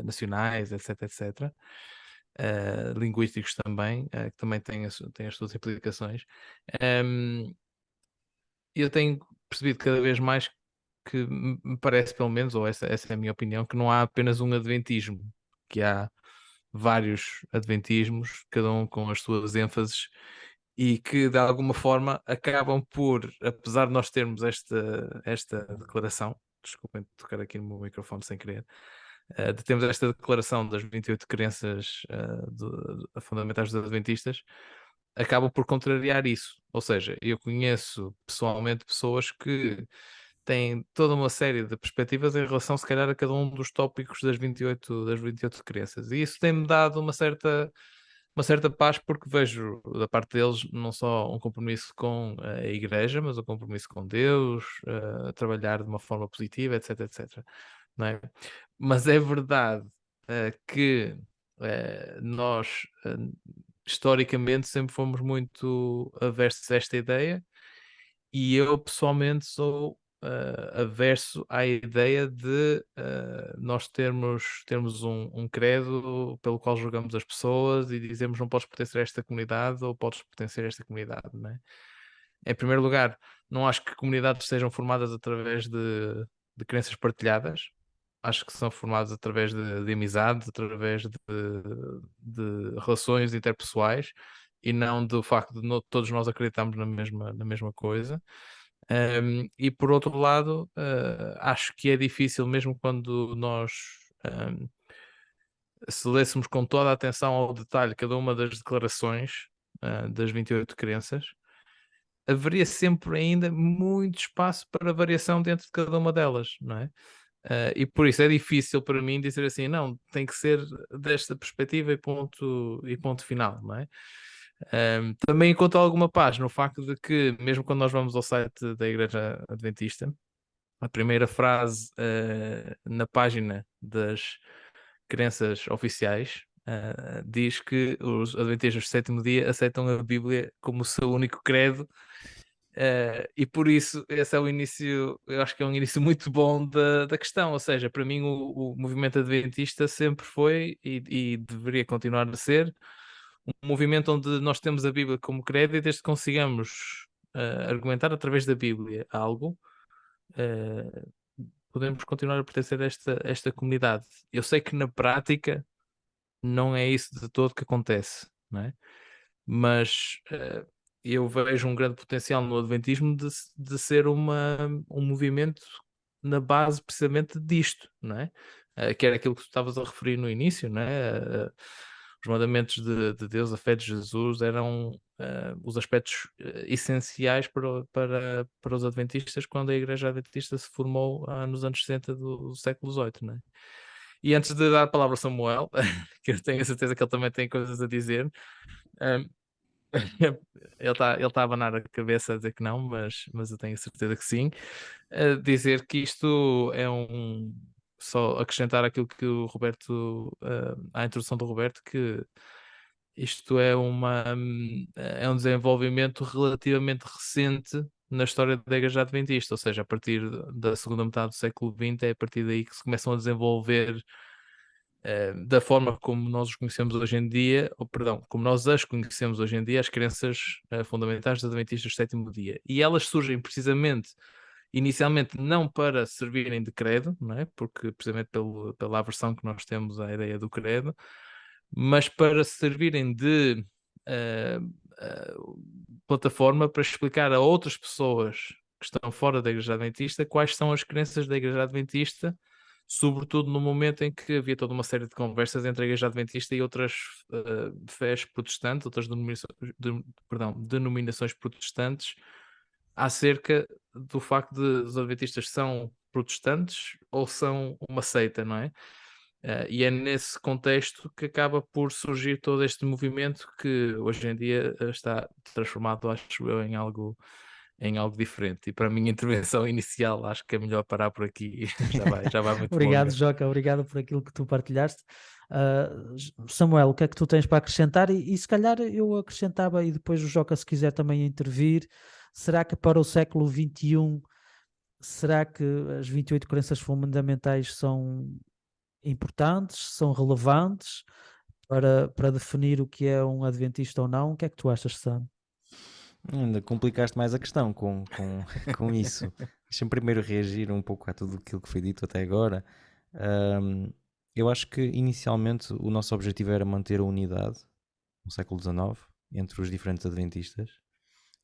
nacionais, etc., linguísticos também, que também têm as suas implicações, eu tenho percebido cada vez mais que me parece, pelo menos, ou essa é a minha opinião, que não há apenas um adventismo, que há vários adventismos, cada um com as suas ênfases, e que de alguma forma acabam por, apesar de nós termos esta declaração, desculpem tocar aqui no meu microfone sem querer, de termos esta declaração das 28 crenças fundamentais dos adventistas, acabam por contrariar isso. Ou seja, eu conheço pessoalmente pessoas que têm toda uma série de perspectivas em relação, se calhar, a cada um dos tópicos das 28 crenças. E isso tem-me dado uma certa paz, porque vejo da parte deles não só um compromisso com a Igreja, mas um compromisso com Deus, a trabalhar de uma forma positiva, etc, etc. Não é? Mas é verdade que nós historicamente sempre fomos muito aversos a esta ideia, e eu pessoalmente sou averso à ideia de nós termos um credo pelo qual julgamos as pessoas e dizemos não podes pertencer a esta comunidade ou podes pertencer a esta comunidade, não é? Em primeiro lugar, não acho que comunidades sejam formadas através de crenças partilhadas. Acho que são formadas através de amizades, através de relações interpessoais, e não do facto de todos nós acreditarmos na mesma coisa. E por outro lado, acho que é difícil, mesmo quando nós se lêssemos com toda a atenção ao detalhe cada uma das declarações das 28 crenças, haveria sempre ainda muito espaço para variação dentro de cada uma delas, não é? E por isso é difícil para mim dizer assim, não, tem que ser desta perspectiva e ponto final, não é? Também encontro alguma paz no facto de que, mesmo quando nós vamos ao site da Igreja Adventista, a primeira frase na página das crenças oficiais diz que os adventistas do sétimo dia aceitam a Bíblia como o seu único credo. E por isso esse é o início, eu acho que é um início muito bom da questão. Ou seja, para mim o movimento adventista sempre foi e deveria continuar a ser um movimento onde nós temos a Bíblia como credo, e desde que consigamos argumentar através da Bíblia algo, podemos continuar a pertencer a esta comunidade. Eu sei que na prática não é isso de todo que acontece, não é? Mas eu vejo um grande potencial no Adventismo de ser um movimento na base precisamente disto, não é? Que era aquilo que tu estavas a referir no início, não é? Os mandamentos de Deus, a fé de Jesus, eram os aspectos essenciais para os adventistas quando a Igreja Adventista se formou nos anos 60 do século XVIII, não é? E antes de dar a palavra a Samuel, que eu tenho a certeza que ele também tem coisas a dizer, ele tá a abanar a cabeça a dizer que não, mas eu tenho a certeza que sim. A dizer que isto é só acrescentar aquilo que o Roberto, à introdução do Roberto, que isto é é um desenvolvimento relativamente recente na história da Igreja Adventista, ou seja, a partir da segunda metade do século XX, é a partir daí que se começam a desenvolver da forma como nós os conhecemos hoje em dia, ou perdão, como nós as conhecemos hoje em dia, as crenças fundamentais dos Adventistas do sétimo dia. E elas surgem precisamente, inicialmente, não para servirem de credo, não é? Porque precisamente pela aversão que nós temos à ideia do credo, mas para servirem de plataforma para explicar a outras pessoas que estão fora da Igreja Adventista quais são as crenças da Igreja Adventista, sobretudo no momento em que havia toda uma série de conversas entre a Igreja Adventista e outras fés protestantes, outras denominações protestantes, acerca do facto de os adventistas são protestantes ou são uma seita, não é? E é nesse contexto que acaba por surgir todo este movimento que hoje em dia está transformado, acho eu, em algo diferente. E para a minha intervenção inicial, acho que é melhor parar por aqui. Já vai muito Obrigado, longa. Joca, obrigado por aquilo que tu partilhaste. Samuel, o que é que tu tens para acrescentar? E se calhar eu acrescentava, e depois o Joca, se quiser também intervir, será que para o século XXI, será que as 28 crenças fundamentais são importantes, são relevantes para definir o que é um adventista ou não? O que é que tu achas, Sam? Ainda complicaste mais a questão com isso. Deixa-me primeiro reagir um pouco a tudo aquilo que foi dito até agora. Eu acho que inicialmente o nosso objetivo era manter a unidade no século XIX entre os diferentes adventistas.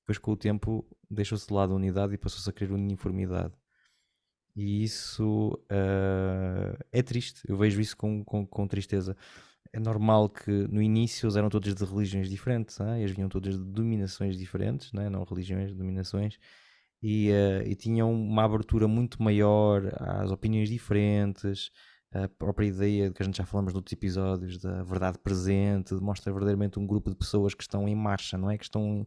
Depois, com o tempo, deixou-se de lado a unidade e passou-se a querer uniformidade. E isso é triste. Eu vejo isso com tristeza. É normal que no início eles eram todos de religiões diferentes, eles vinham todos de dominações diferentes, não religiões, dominações, e tinham uma abertura muito maior às opiniões diferentes, a própria ideia que a gente já falamos noutros episódios da verdade presente, mostra verdadeiramente um grupo de pessoas que estão em marcha, não é? Que estão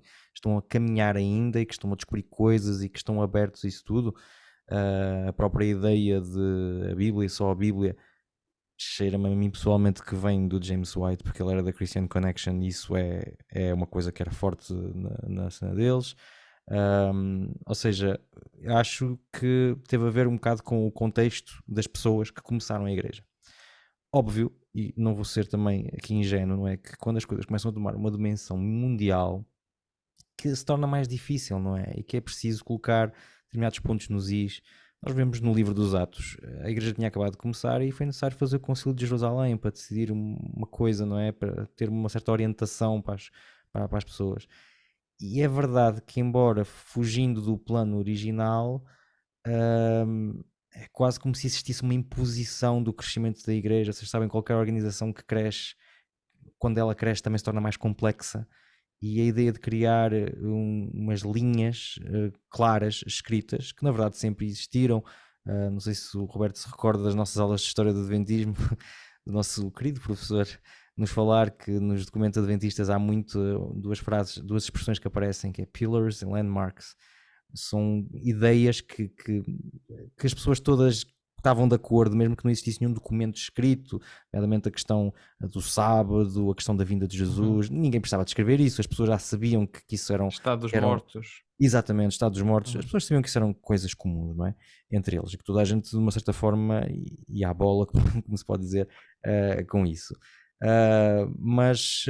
a caminhar ainda e que estão a descobrir coisas e que estão abertos a isso tudo. A própria ideia de a Bíblia, só a Bíblia, cheira-me a mim pessoalmente que vem do James White, porque ele era da Christian Connection e isso é uma coisa que era forte na cena deles. Ou seja, acho que teve a ver um bocado com o contexto das pessoas que começaram a igreja. Óbvio, e não vou ser também aqui ingênuo, não é? Que quando as coisas começam a tomar uma dimensão mundial, que se torna mais difícil, não é? E que é preciso colocar determinados pontos nos is. Nós vemos no livro dos Atos, a igreja tinha acabado de começar e foi necessário fazer o Concílio de Jerusalém para decidir uma coisa, não é? Para ter uma certa orientação para as pessoas. E é verdade que, embora fugindo do plano original, é quase como se existisse uma imposição do crescimento da igreja. Vocês sabem, qualquer organização que cresce, quando ela cresce também se torna mais complexa. E a ideia de criar umas linhas claras, escritas, que na verdade sempre existiram. Não sei se o Roberto se recorda das nossas aulas de História do Adventismo, do nosso querido professor, nos falar que nos documentos adventistas há muito duas expressões que aparecem, que é pillars e landmarks. São ideias que as pessoas todas estavam de acordo, mesmo que não existisse nenhum documento escrito, nomeadamente a questão do sábado, a questão da vinda de Jesus. Ninguém precisava de escrever isso, as pessoas já sabiam que isso eram... Estado dos mortos. Exatamente, Estado dos Mortos. As pessoas sabiam que isso eram coisas comuns, não é? Entre eles, e que toda a gente, de uma certa forma, ia à bola, como se pode dizer, com isso. Mas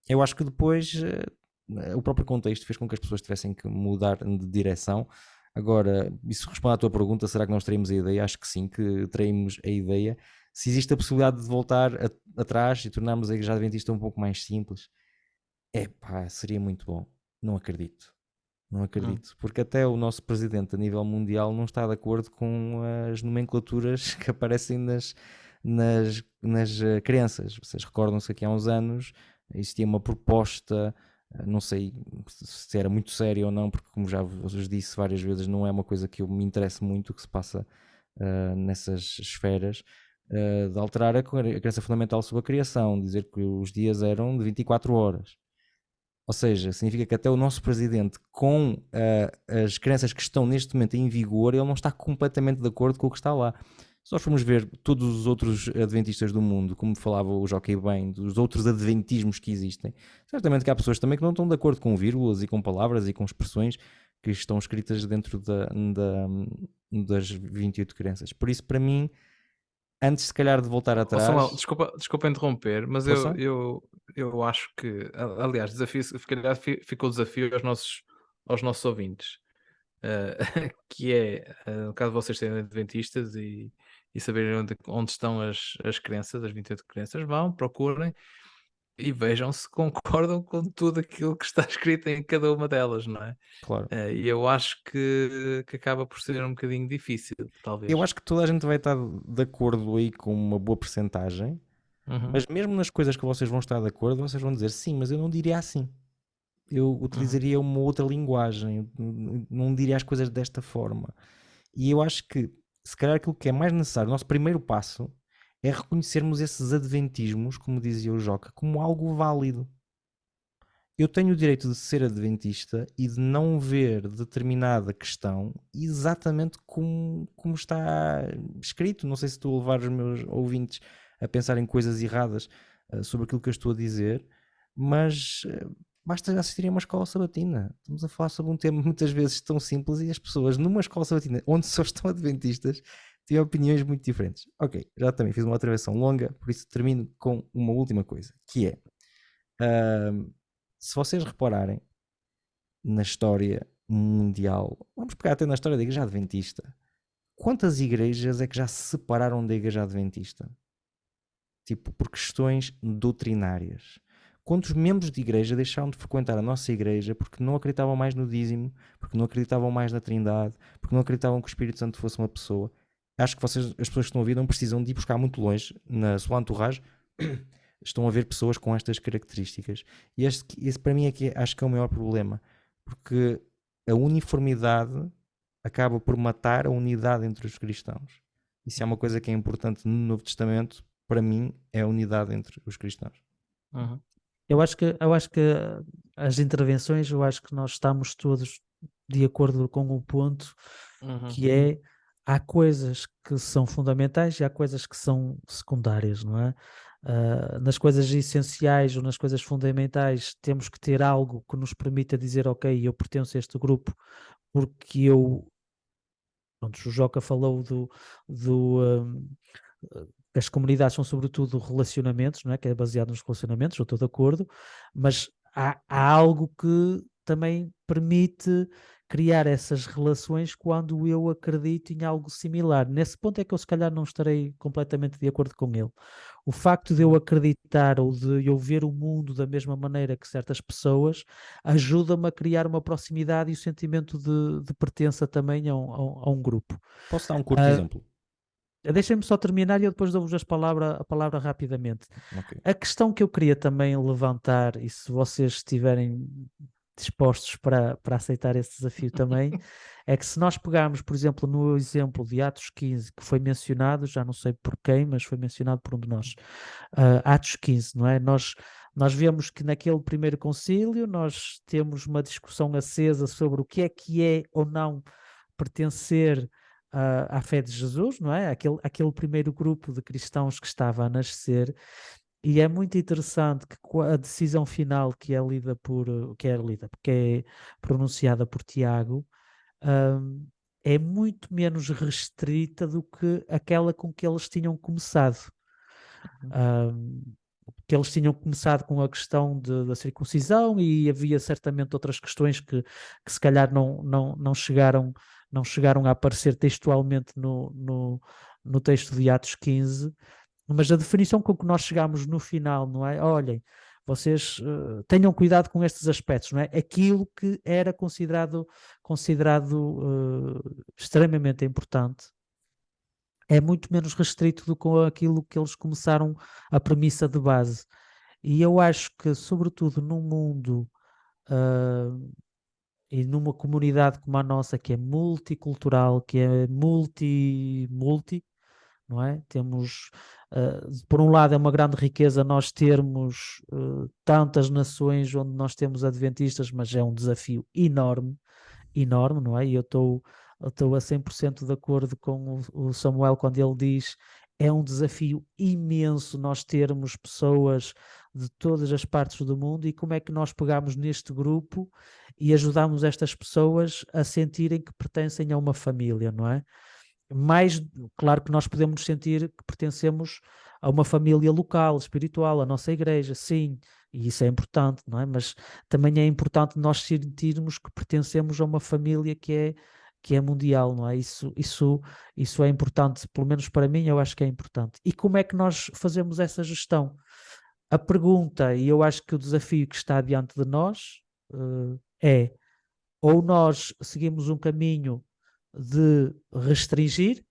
eu acho que depois o próprio contexto fez com que as pessoas tivessem que mudar de direção. Agora, isso responde à tua pergunta, será que nós teremos a ideia? Acho que sim, que teremos a ideia. Se existe a possibilidade de voltar atrás e tornarmos a Igreja Adventista um pouco mais simples, seria muito bom. Não acredito. Não acredito. Porque até o nosso presidente a nível mundial não está de acordo com as nomenclaturas que aparecem nas crenças. Vocês recordam-se que aqui há uns anos existia uma proposta, não sei se era muito séria ou não, porque como já vos disse várias vezes, não é uma coisa que eu me interesse muito o que se passa nessas esferas, de alterar a crença fundamental sobre a criação, dizer que os dias eram de 24 horas. Ou seja, significa que até o nosso presidente, com as crenças que estão neste momento em vigor, ele não está completamente de acordo com o que está lá. Se nós formos ver todos os outros adventistas do mundo, como falava o Jockey bem, dos outros adventismos que existem, certamente que há pessoas também que não estão de acordo com vírgulas e com palavras e com expressões que estão escritas dentro das 28 crenças. Por isso, para mim, antes se calhar de voltar atrás... Samuel, desculpa interromper, mas Força? eu acho que, aliás, ficou o desafio aos nossos ouvintes, que é, no caso de vocês serem adventistas e saberem onde estão as crenças, as 28 crenças, vão, procurem e vejam se concordam com tudo aquilo que está escrito em cada uma delas, não é? Claro. E eu acho que acaba por ser um bocadinho difícil, talvez. Eu acho que toda a gente vai estar de acordo aí com uma boa percentagem, mas mesmo nas coisas que vocês vão estar de acordo, vocês vão dizer sim, mas eu não diria assim. Eu utilizaria uma outra linguagem, não diria as coisas desta forma. E eu acho que, se calhar, aquilo que é mais necessário, o nosso primeiro passo, é reconhecermos esses adventismos, como dizia o Joca, como algo válido. Eu tenho o direito de ser adventista e de não ver determinada questão exatamente como está escrito. Não sei se estou a levar os meus ouvintes a pensar em coisas erradas sobre aquilo que eu estou a dizer, mas basta assistirem a uma escola sabatina. Estamos a falar sobre um tema muitas vezes tão simples e as pessoas numa escola sabatina onde só estão adventistas têm opiniões muito diferentes. Ok, já também fiz uma intervenção longa, por isso termino com uma última coisa, que é... se vocês repararem na história mundial, vamos pegar até na história da Igreja Adventista, quantas igrejas é que já se separaram da Igreja Adventista? Tipo, por questões doutrinárias. Quantos membros de igreja deixaram de frequentar a nossa igreja porque não acreditavam mais no dízimo, porque não acreditavam mais na Trindade, porque não acreditavam que o Espírito Santo fosse uma pessoa? Acho que as pessoas que estão a ouvir não precisam de ir buscar muito longe na sua entourage. Estão a ver pessoas com estas características. E esse para mim acho que é o maior problema. Porque a uniformidade acaba por matar a unidade entre os cristãos. E se há uma coisa que é importante no Novo Testamento, para mim, é a unidade entre os cristãos. Eu acho que as intervenções, eu acho que nós estamos todos de acordo com o ponto que é, há coisas que são fundamentais e há coisas que são secundárias, não é? Nas coisas essenciais ou nas coisas fundamentais temos que ter algo que nos permita dizer, ok, eu pertenço a este grupo porque pronto, o Joca falou as comunidades são sobretudo relacionamentos, não é? Que é baseado nos relacionamentos, eu estou de acordo, mas há algo que também permite criar essas relações quando eu acredito em algo similar. Nesse ponto é que eu se calhar não estarei completamente de acordo com ele. O facto de eu acreditar ou de eu ver o mundo da mesma maneira que certas pessoas ajuda-me a criar uma proximidade e o sentimento de pertença também a um grupo. Posso dar um curto exemplo? Deixem-me só terminar e eu depois dou-vos a palavra rapidamente. Okay. A questão que eu queria também levantar, e se vocês estiverem dispostos para aceitar esse desafio também, é que se nós pegarmos, por exemplo, no exemplo de Atos 15, que foi mencionado, já não sei por quem, mas foi mencionado por um de nós, Atos 15, não é? Nós vemos que naquele primeiro concílio nós temos uma discussão acesa sobre o que é ou não pertencer à fé de Jesus, não é? Aquele primeiro grupo de cristãos que estava a nascer, e é muito interessante que a decisão final que é pronunciada por Tiago, é muito menos restrita do que aquela com que eles tinham começado. Que eles tinham começado com a questão da circuncisão e havia certamente outras questões que se calhar não chegaram não chegaram a aparecer textualmente no texto de Atos 15, mas a definição com que nós chegamos no final, não é? Olhem, vocês tenham cuidado com estes aspectos, não é? Aquilo que era considerado extremamente importante é muito menos restrito do que aquilo que eles começaram a premissa de base. E eu acho que, sobretudo num mundo e numa comunidade como a nossa, que é multicultural, que é multi, não é? Temos, por um lado, é uma grande riqueza nós termos tantas nações onde nós temos adventistas, mas é um desafio enorme, enorme, não é? E eu estou a 100% de acordo com o Samuel quando ele diz é um desafio imenso nós termos pessoas de todas as partes do mundo, e como é que nós pegamos neste grupo e ajudamos estas pessoas a sentirem que pertencem a uma família, não é? Mais, claro que nós podemos sentir que pertencemos a uma família local, espiritual, a nossa igreja, sim, e isso é importante, não é? Mas também é importante nós sentirmos que pertencemos a uma família que é mundial, não é? Isso é importante, pelo menos para mim, eu acho que é importante. E como é que nós fazemos essa gestão? A pergunta, e eu acho que o desafio que está diante de nós é: ou nós seguimos um caminho de restringir,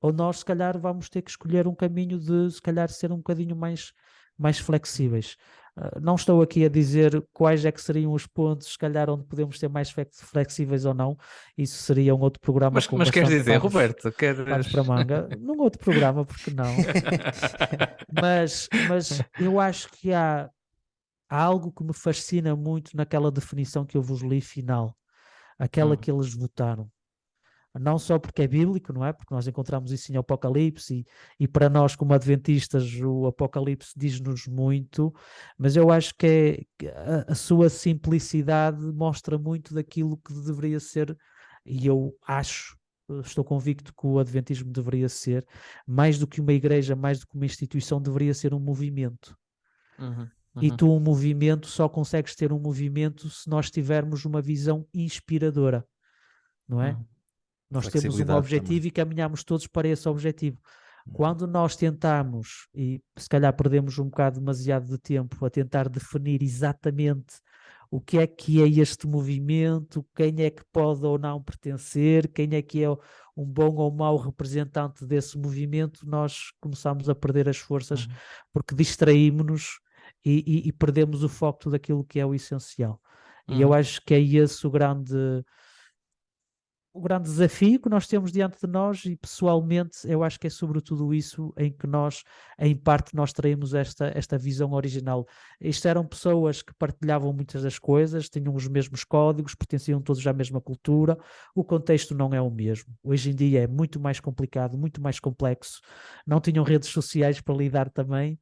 ou nós se calhar vamos ter que escolher um caminho de se calhar ser um bocadinho mais flexíveis. Não estou aqui a dizer quais é que seriam os pontos, se calhar, onde podemos ser mais flexíveis ou não. Isso seria um outro programa Mas, com mas queres bastante dizer, panos, Roberto, panos para manga. Num outro programa, porque não? Mas eu acho que há algo que me fascina muito naquela definição que eu vos li final, aquela que eles votaram. Não só porque é bíblico, não é? Porque nós encontramos isso em Apocalipse, e para nós como adventistas o Apocalipse diz-nos muito, mas eu acho que a sua simplicidade mostra muito daquilo que deveria ser, e eu acho, estou convicto que o adventismo deveria ser, mais do que uma igreja, mais do que uma instituição, deveria ser um movimento. E tu, um movimento, só consegues ter um movimento se nós tivermos uma visão inspiradora, não é? Nós temos um Flexibilidade objetivo também. e caminhamos todos para esse objetivo. Quando nós tentamos, e se calhar perdemos um bocado demasiado de tempo a tentar definir exatamente o que é este movimento, quem é que pode ou não pertencer, quem é que é um bom ou mau representante desse movimento, nós começamos a perder as forças porque distraímos-nos e perdemos o foco daquilo que é o essencial. E eu acho que é esse o grande desafio que nós temos diante de nós, e pessoalmente eu acho que é sobretudo isso em que nós, em parte, nós traímos esta visão original. Isto eram pessoas que partilhavam muitas das coisas, tinham os mesmos códigos, pertenciam todos à mesma cultura, o contexto não é o mesmo. Hoje em dia é muito mais complicado, muito mais complexo, não tinham redes sociais para lidar também,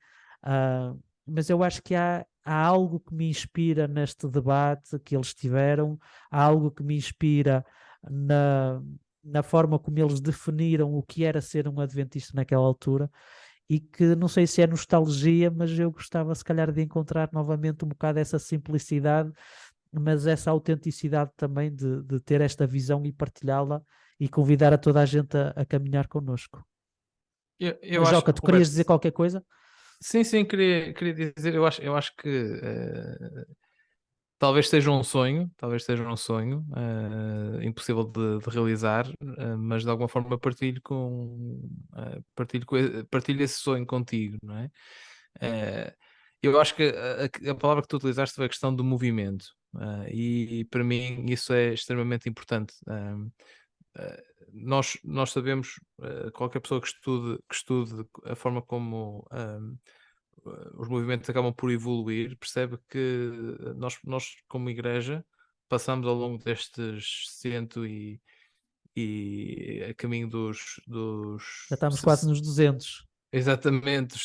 mas eu acho que há algo que me inspira neste debate que eles tiveram, há algo que me inspira na forma como eles definiram o que era ser um adventista naquela altura, e que não sei se é nostalgia, mas eu gostava se calhar de encontrar novamente um bocado essa simplicidade, mas essa autenticidade também de ter esta visão e partilhá-la e convidar a toda a gente a caminhar connosco. Eu acho, Joca, tu Roberto, querias dizer qualquer coisa? sim, queria dizer, eu acho que talvez seja um sonho, impossível de realizar, mas de alguma forma partilho esse sonho contigo, não é? Eu acho que a palavra que tu utilizaste foi a questão do movimento, e para mim isso é extremamente importante. Nós sabemos, qualquer pessoa que estude a forma como os movimentos acabam por evoluir, percebe que nós como igreja passamos ao longo destes a caminho Já estamos quase nos 200. exatamente,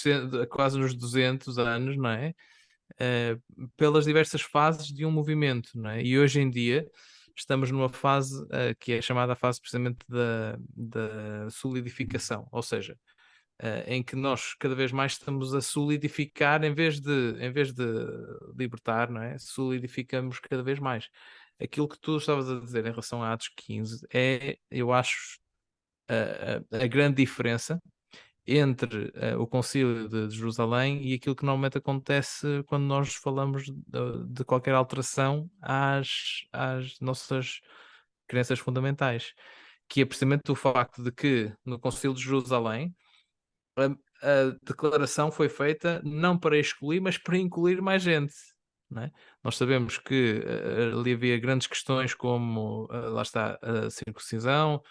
quase nos 200 anos, não é? Pelas diversas fases de um movimento, não é? E hoje em dia estamos numa fase que é chamada a fase precisamente da solidificação, ou seja, em que nós cada vez mais estamos a solidificar em vez de libertar, não é? Solidificamos cada vez mais. aquilo que tu estavas a dizer em relação a Atos 15 é, eu acho, a grande diferença entre o Concílio de Jerusalém e aquilo que normalmente acontece quando nós falamos de qualquer alteração às nossas crenças fundamentais, que é precisamente o facto de que no Concílio de Jerusalém a, a declaração foi feita não para excluir, mas para incluir mais gente. Não é? Nós sabemos que ali havia grandes questões como, lá está, a circuncisão.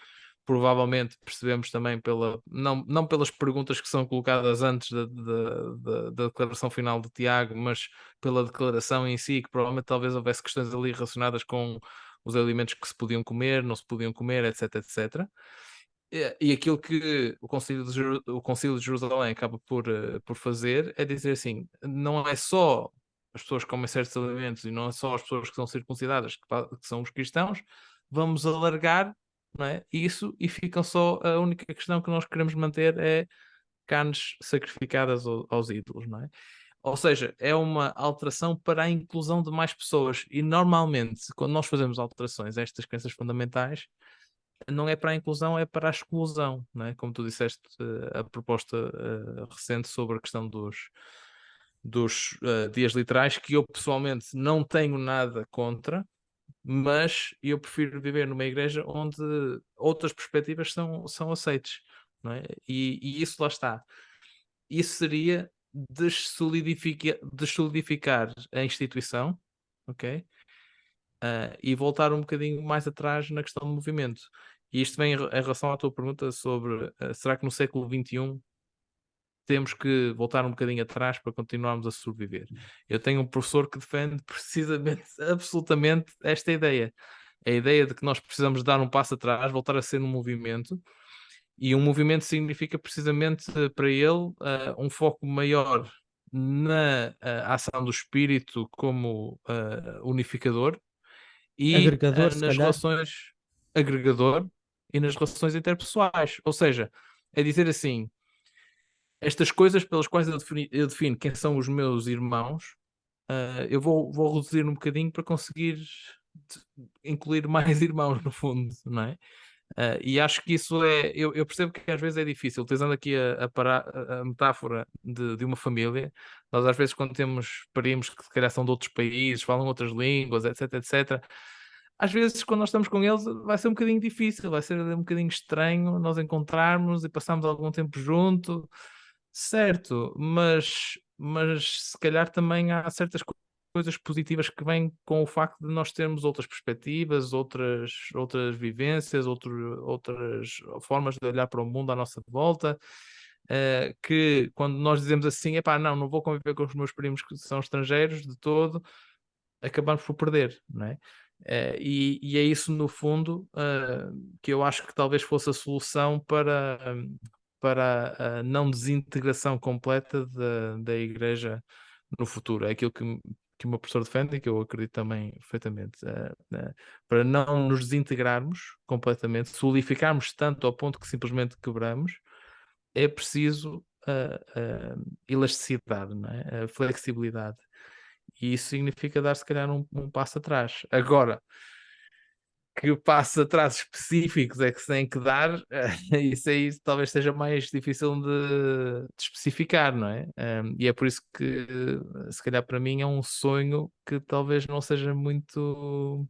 Provavelmente percebemos também não pelas perguntas que são colocadas antes da declaração final de Tiago, mas pela declaração em si, que provavelmente talvez houvesse questões ali relacionadas com os alimentos que se podiam comer, não se podiam comer, etc, etc. E aquilo que o Concílio de Jerusalém acaba por fazer é dizer assim, não é só as pessoas que comem certos alimentos e não é só as pessoas que são circuncidadas que são os cristãos, vamos alargar, não é, isso, e fica só a única questão que nós queremos manter é carnes sacrificadas aos ídolos, não é? Ou seja, é uma alteração para a inclusão de mais pessoas e normalmente quando nós fazemos alterações a estas crenças fundamentais não é para a inclusão, é para a exclusão, não é? Como tu disseste, a proposta recente sobre a questão dos dias literais, que eu pessoalmente não tenho nada contra, mas eu prefiro viver numa igreja onde outras perspectivas são aceites, não é? E isso lá está. Isso seria dessolidificar a instituição, ok? E voltar um bocadinho mais atrás na questão do movimento. E isto vem em relação à tua pergunta sobre será que no século XXI temos que voltar um bocadinho atrás para continuarmos a sobreviver? Eu tenho um professor que defende precisamente, absolutamente esta ideia. A ideia de que nós precisamos dar um passo atrás, voltar a ser um movimento, e um movimento significa precisamente para ele um foco maior na ação do espírito como unificador e Agregador, se nas calhar. relações agregador e nas relações interpessoais. Ou seja, é dizer assim, estas coisas pelas quais eu defino quem são os meus irmãos, eu vou reduzir um bocadinho para conseguir incluir mais irmãos, no fundo, não é? E acho que isso é. Eu percebo que às vezes é difícil, utilizando aqui a metáfora de uma família. Nós, às vezes, quando temos primos que se calhar são de outros países, falam outras línguas, etc, etc. Às vezes, quando nós estamos com eles, vai ser um bocadinho difícil, vai ser um bocadinho estranho nós encontrarmos e passarmos algum tempo junto, certo, mas se calhar também há certas coisas positivas que vêm com o facto de nós termos outras perspectivas, outras vivências, outras formas de olhar para o mundo à nossa volta, que quando nós dizemos assim, epá, não vou conviver com os meus primos que são estrangeiros de todo, acabamos por perder, não é? E é isso, no fundo, que eu acho que talvez fosse a solução para a não desintegração completa da Igreja no futuro. É aquilo que o meu professor defende e que eu acredito também perfeitamente. Para não nos desintegrarmos completamente, solidificarmos tanto ao ponto que simplesmente quebramos, é preciso elasticidade, não é? A flexibilidade. E isso significa dar, se calhar, um passo atrás. Agora, que passos atrás específicos é que se tem que dar, isso aí talvez seja mais difícil de especificar, não é? E é por isso que, se calhar, para mim é um sonho que talvez não seja muito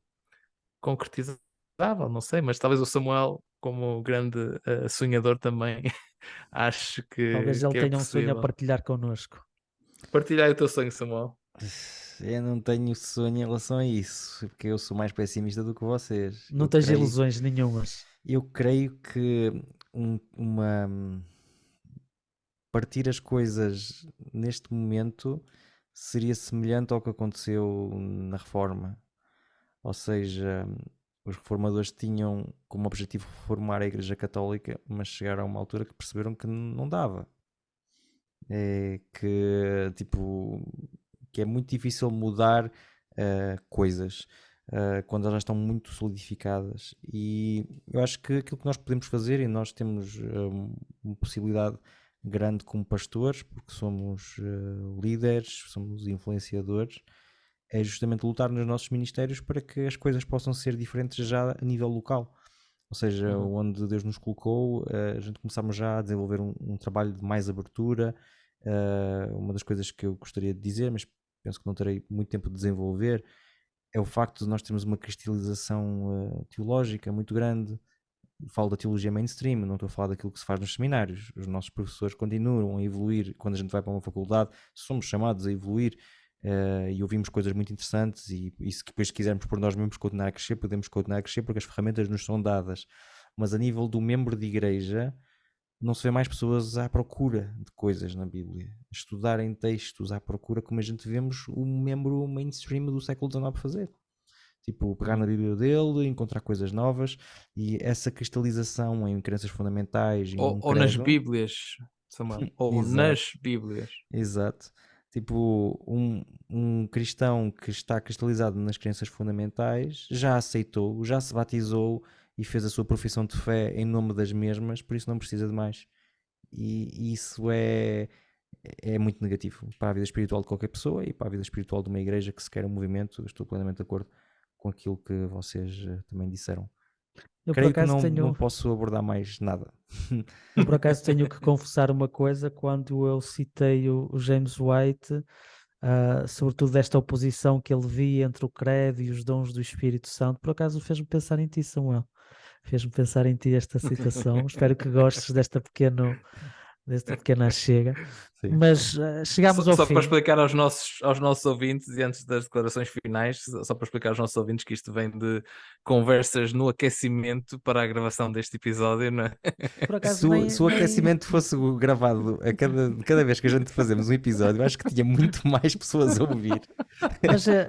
concretizável, não sei, mas talvez o Samuel, como grande sonhador, também acho Talvez ele que é tenha um sonho a possível. partilhar connosco. Partilhar o teu sonho, Samuel. Eu não tenho sonho em relação a isso, porque eu sou mais pessimista do que vocês. Não tens ilusões nenhumas. Eu creio que partir as coisas neste momento seria semelhante ao que aconteceu na Reforma. Ou seja, os reformadores tinham como objetivo reformar a Igreja Católica, mas chegaram a uma altura que perceberam que não dava. Que é muito difícil mudar coisas quando elas estão muito solidificadas. E eu acho que aquilo que nós podemos fazer, e nós temos uma possibilidade grande como pastores, porque somos líderes, somos influenciadores, é justamente lutar nos nossos ministérios para que as coisas possam ser diferentes já a nível local. Ou seja, onde Deus nos colocou, a gente começamos já a desenvolver um trabalho de mais abertura. Uma das coisas que eu gostaria de dizer, mas penso que não terei muito tempo de desenvolver, é o facto de nós termos uma cristalização teológica muito grande. Falo da teologia mainstream, não estou a falar daquilo que se faz nos seminários. Os nossos professores continuam a evoluir. Quando a gente vai para uma faculdade, somos chamados a evoluir e ouvimos coisas muito interessantes. E se depois quisermos por nós mesmos continuar a crescer, podemos continuar a crescer porque as ferramentas nos são dadas. Mas a nível do membro de igreja, não se vê mais pessoas à procura de coisas na Bíblia, estudarem textos à procura, como a gente vemos o membro mainstream do século XIX fazer. Tipo, pegar na Bíblia dele, encontrar coisas novas, e essa cristalização em crenças fundamentais, ou nas Bíblias, Samuel, ou nas Bíblias. Exato. Tipo, um cristão que está cristalizado nas crenças fundamentais já aceitou, já se batizou e fez a sua profissão de fé em nome das mesmas, por isso não precisa de mais. E isso é muito negativo para a vida espiritual de qualquer pessoa e para a vida espiritual de uma igreja que se quer um movimento. Estou plenamente de acordo com aquilo que vocês também disseram. Eu, por Creio que acaso, não posso abordar mais nada. eu, por acaso, tenho que confessar uma coisa quando eu citei o James White, sobretudo desta oposição que ele via entre o credo e os dons do Espírito Santo. Por acaso fez-me pensar em ti, Samuel. Fez-me pensar em ti esta citação. Espero que gostes desta pequena chega. Sim. Mas chegámos ao Só fim. para explicar aos nossos ouvintes, e antes das declarações finais, só para explicar aos nossos ouvintes que isto vem de conversas no aquecimento para a gravação deste episódio, não é? Por acaso, Se o aquecimento fosse gravado cada vez que a gente fazemos um episódio, acho que tinha muito mais pessoas a ouvir.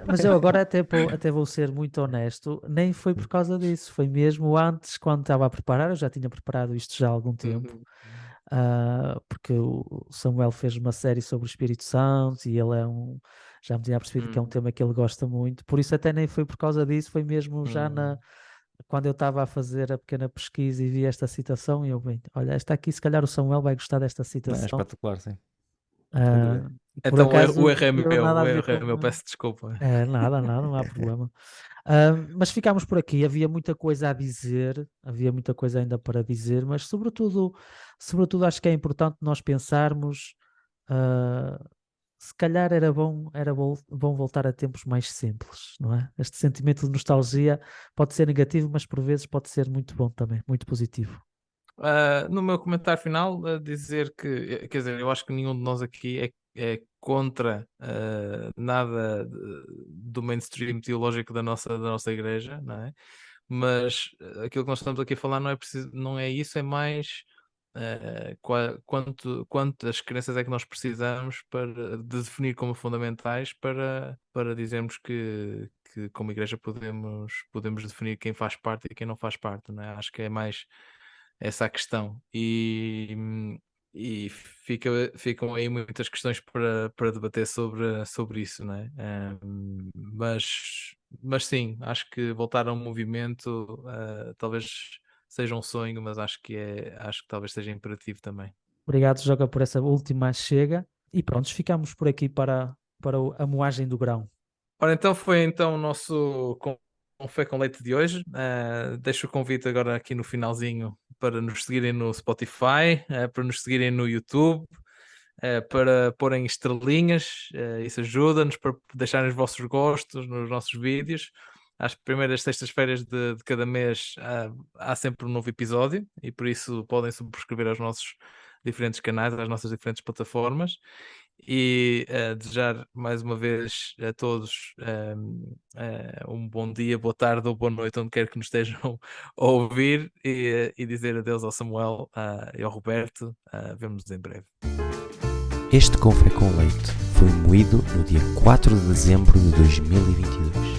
Mas eu agora até vou ser muito honesto, nem foi por causa disso, foi mesmo antes, quando estava a preparar, eu já tinha preparado isto já há algum tempo. Porque o Samuel fez uma série sobre o Espírito Santo e ele já me tinha percebido que é um tema que ele gosta muito, por isso até nem foi por causa disso, foi mesmo já quando eu estava a fazer a pequena pesquisa e vi esta citação e eu, olha, esta aqui se calhar o Samuel vai gostar desta É citação. espetacular, sim. Então acaso, o erro é eu meu, peço desculpa. Nada, não há problema. Mas ficámos por aqui, havia muita coisa a dizer, havia muita coisa ainda para dizer, mas sobretudo acho que é importante nós pensarmos, se calhar era bom voltar a tempos mais simples, não é? Este sentimento de nostalgia pode ser negativo, mas por vezes pode ser muito bom também, muito positivo. No meu comentário final, dizer que, quer dizer, eu acho que nenhum de nós aqui é contra nada do mainstream teológico da nossa igreja, não é? Mas aquilo que nós estamos aqui a falar não é isso, é mais quantas crenças é que nós precisamos de definir como fundamentais para dizermos que como igreja podemos definir quem faz parte e quem não faz parte, não é? Acho que é mais essa a questão. E ficam aí muitas questões para debater sobre isso, não é? Mas sim, acho que voltar a um movimento talvez seja um sonho, mas acho que talvez seja imperativo também. Obrigado, Joga, por essa última chega. E pronto, ficamos por aqui para a moagem do grão. Ora, então foi o nosso Café com Leite de hoje. Deixo o convite agora aqui no finalzinho para nos seguirem no Spotify, para nos seguirem no YouTube, para porem estrelinhas, isso ajuda-nos, para deixarem os vossos gostos nos nossos vídeos. Às primeiras sextas-feiras de cada mês há sempre um novo episódio e por isso podem subscrever aos nossos diferentes canais, às nossas diferentes plataformas. E desejar mais uma vez a todos um bom dia, boa tarde ou boa noite, onde quer que nos estejam a ouvir, e dizer adeus ao Samuel e ao Roberto. Vemo-nos em breve. Este Café com Leite foi moído no dia 4 de dezembro de 2022.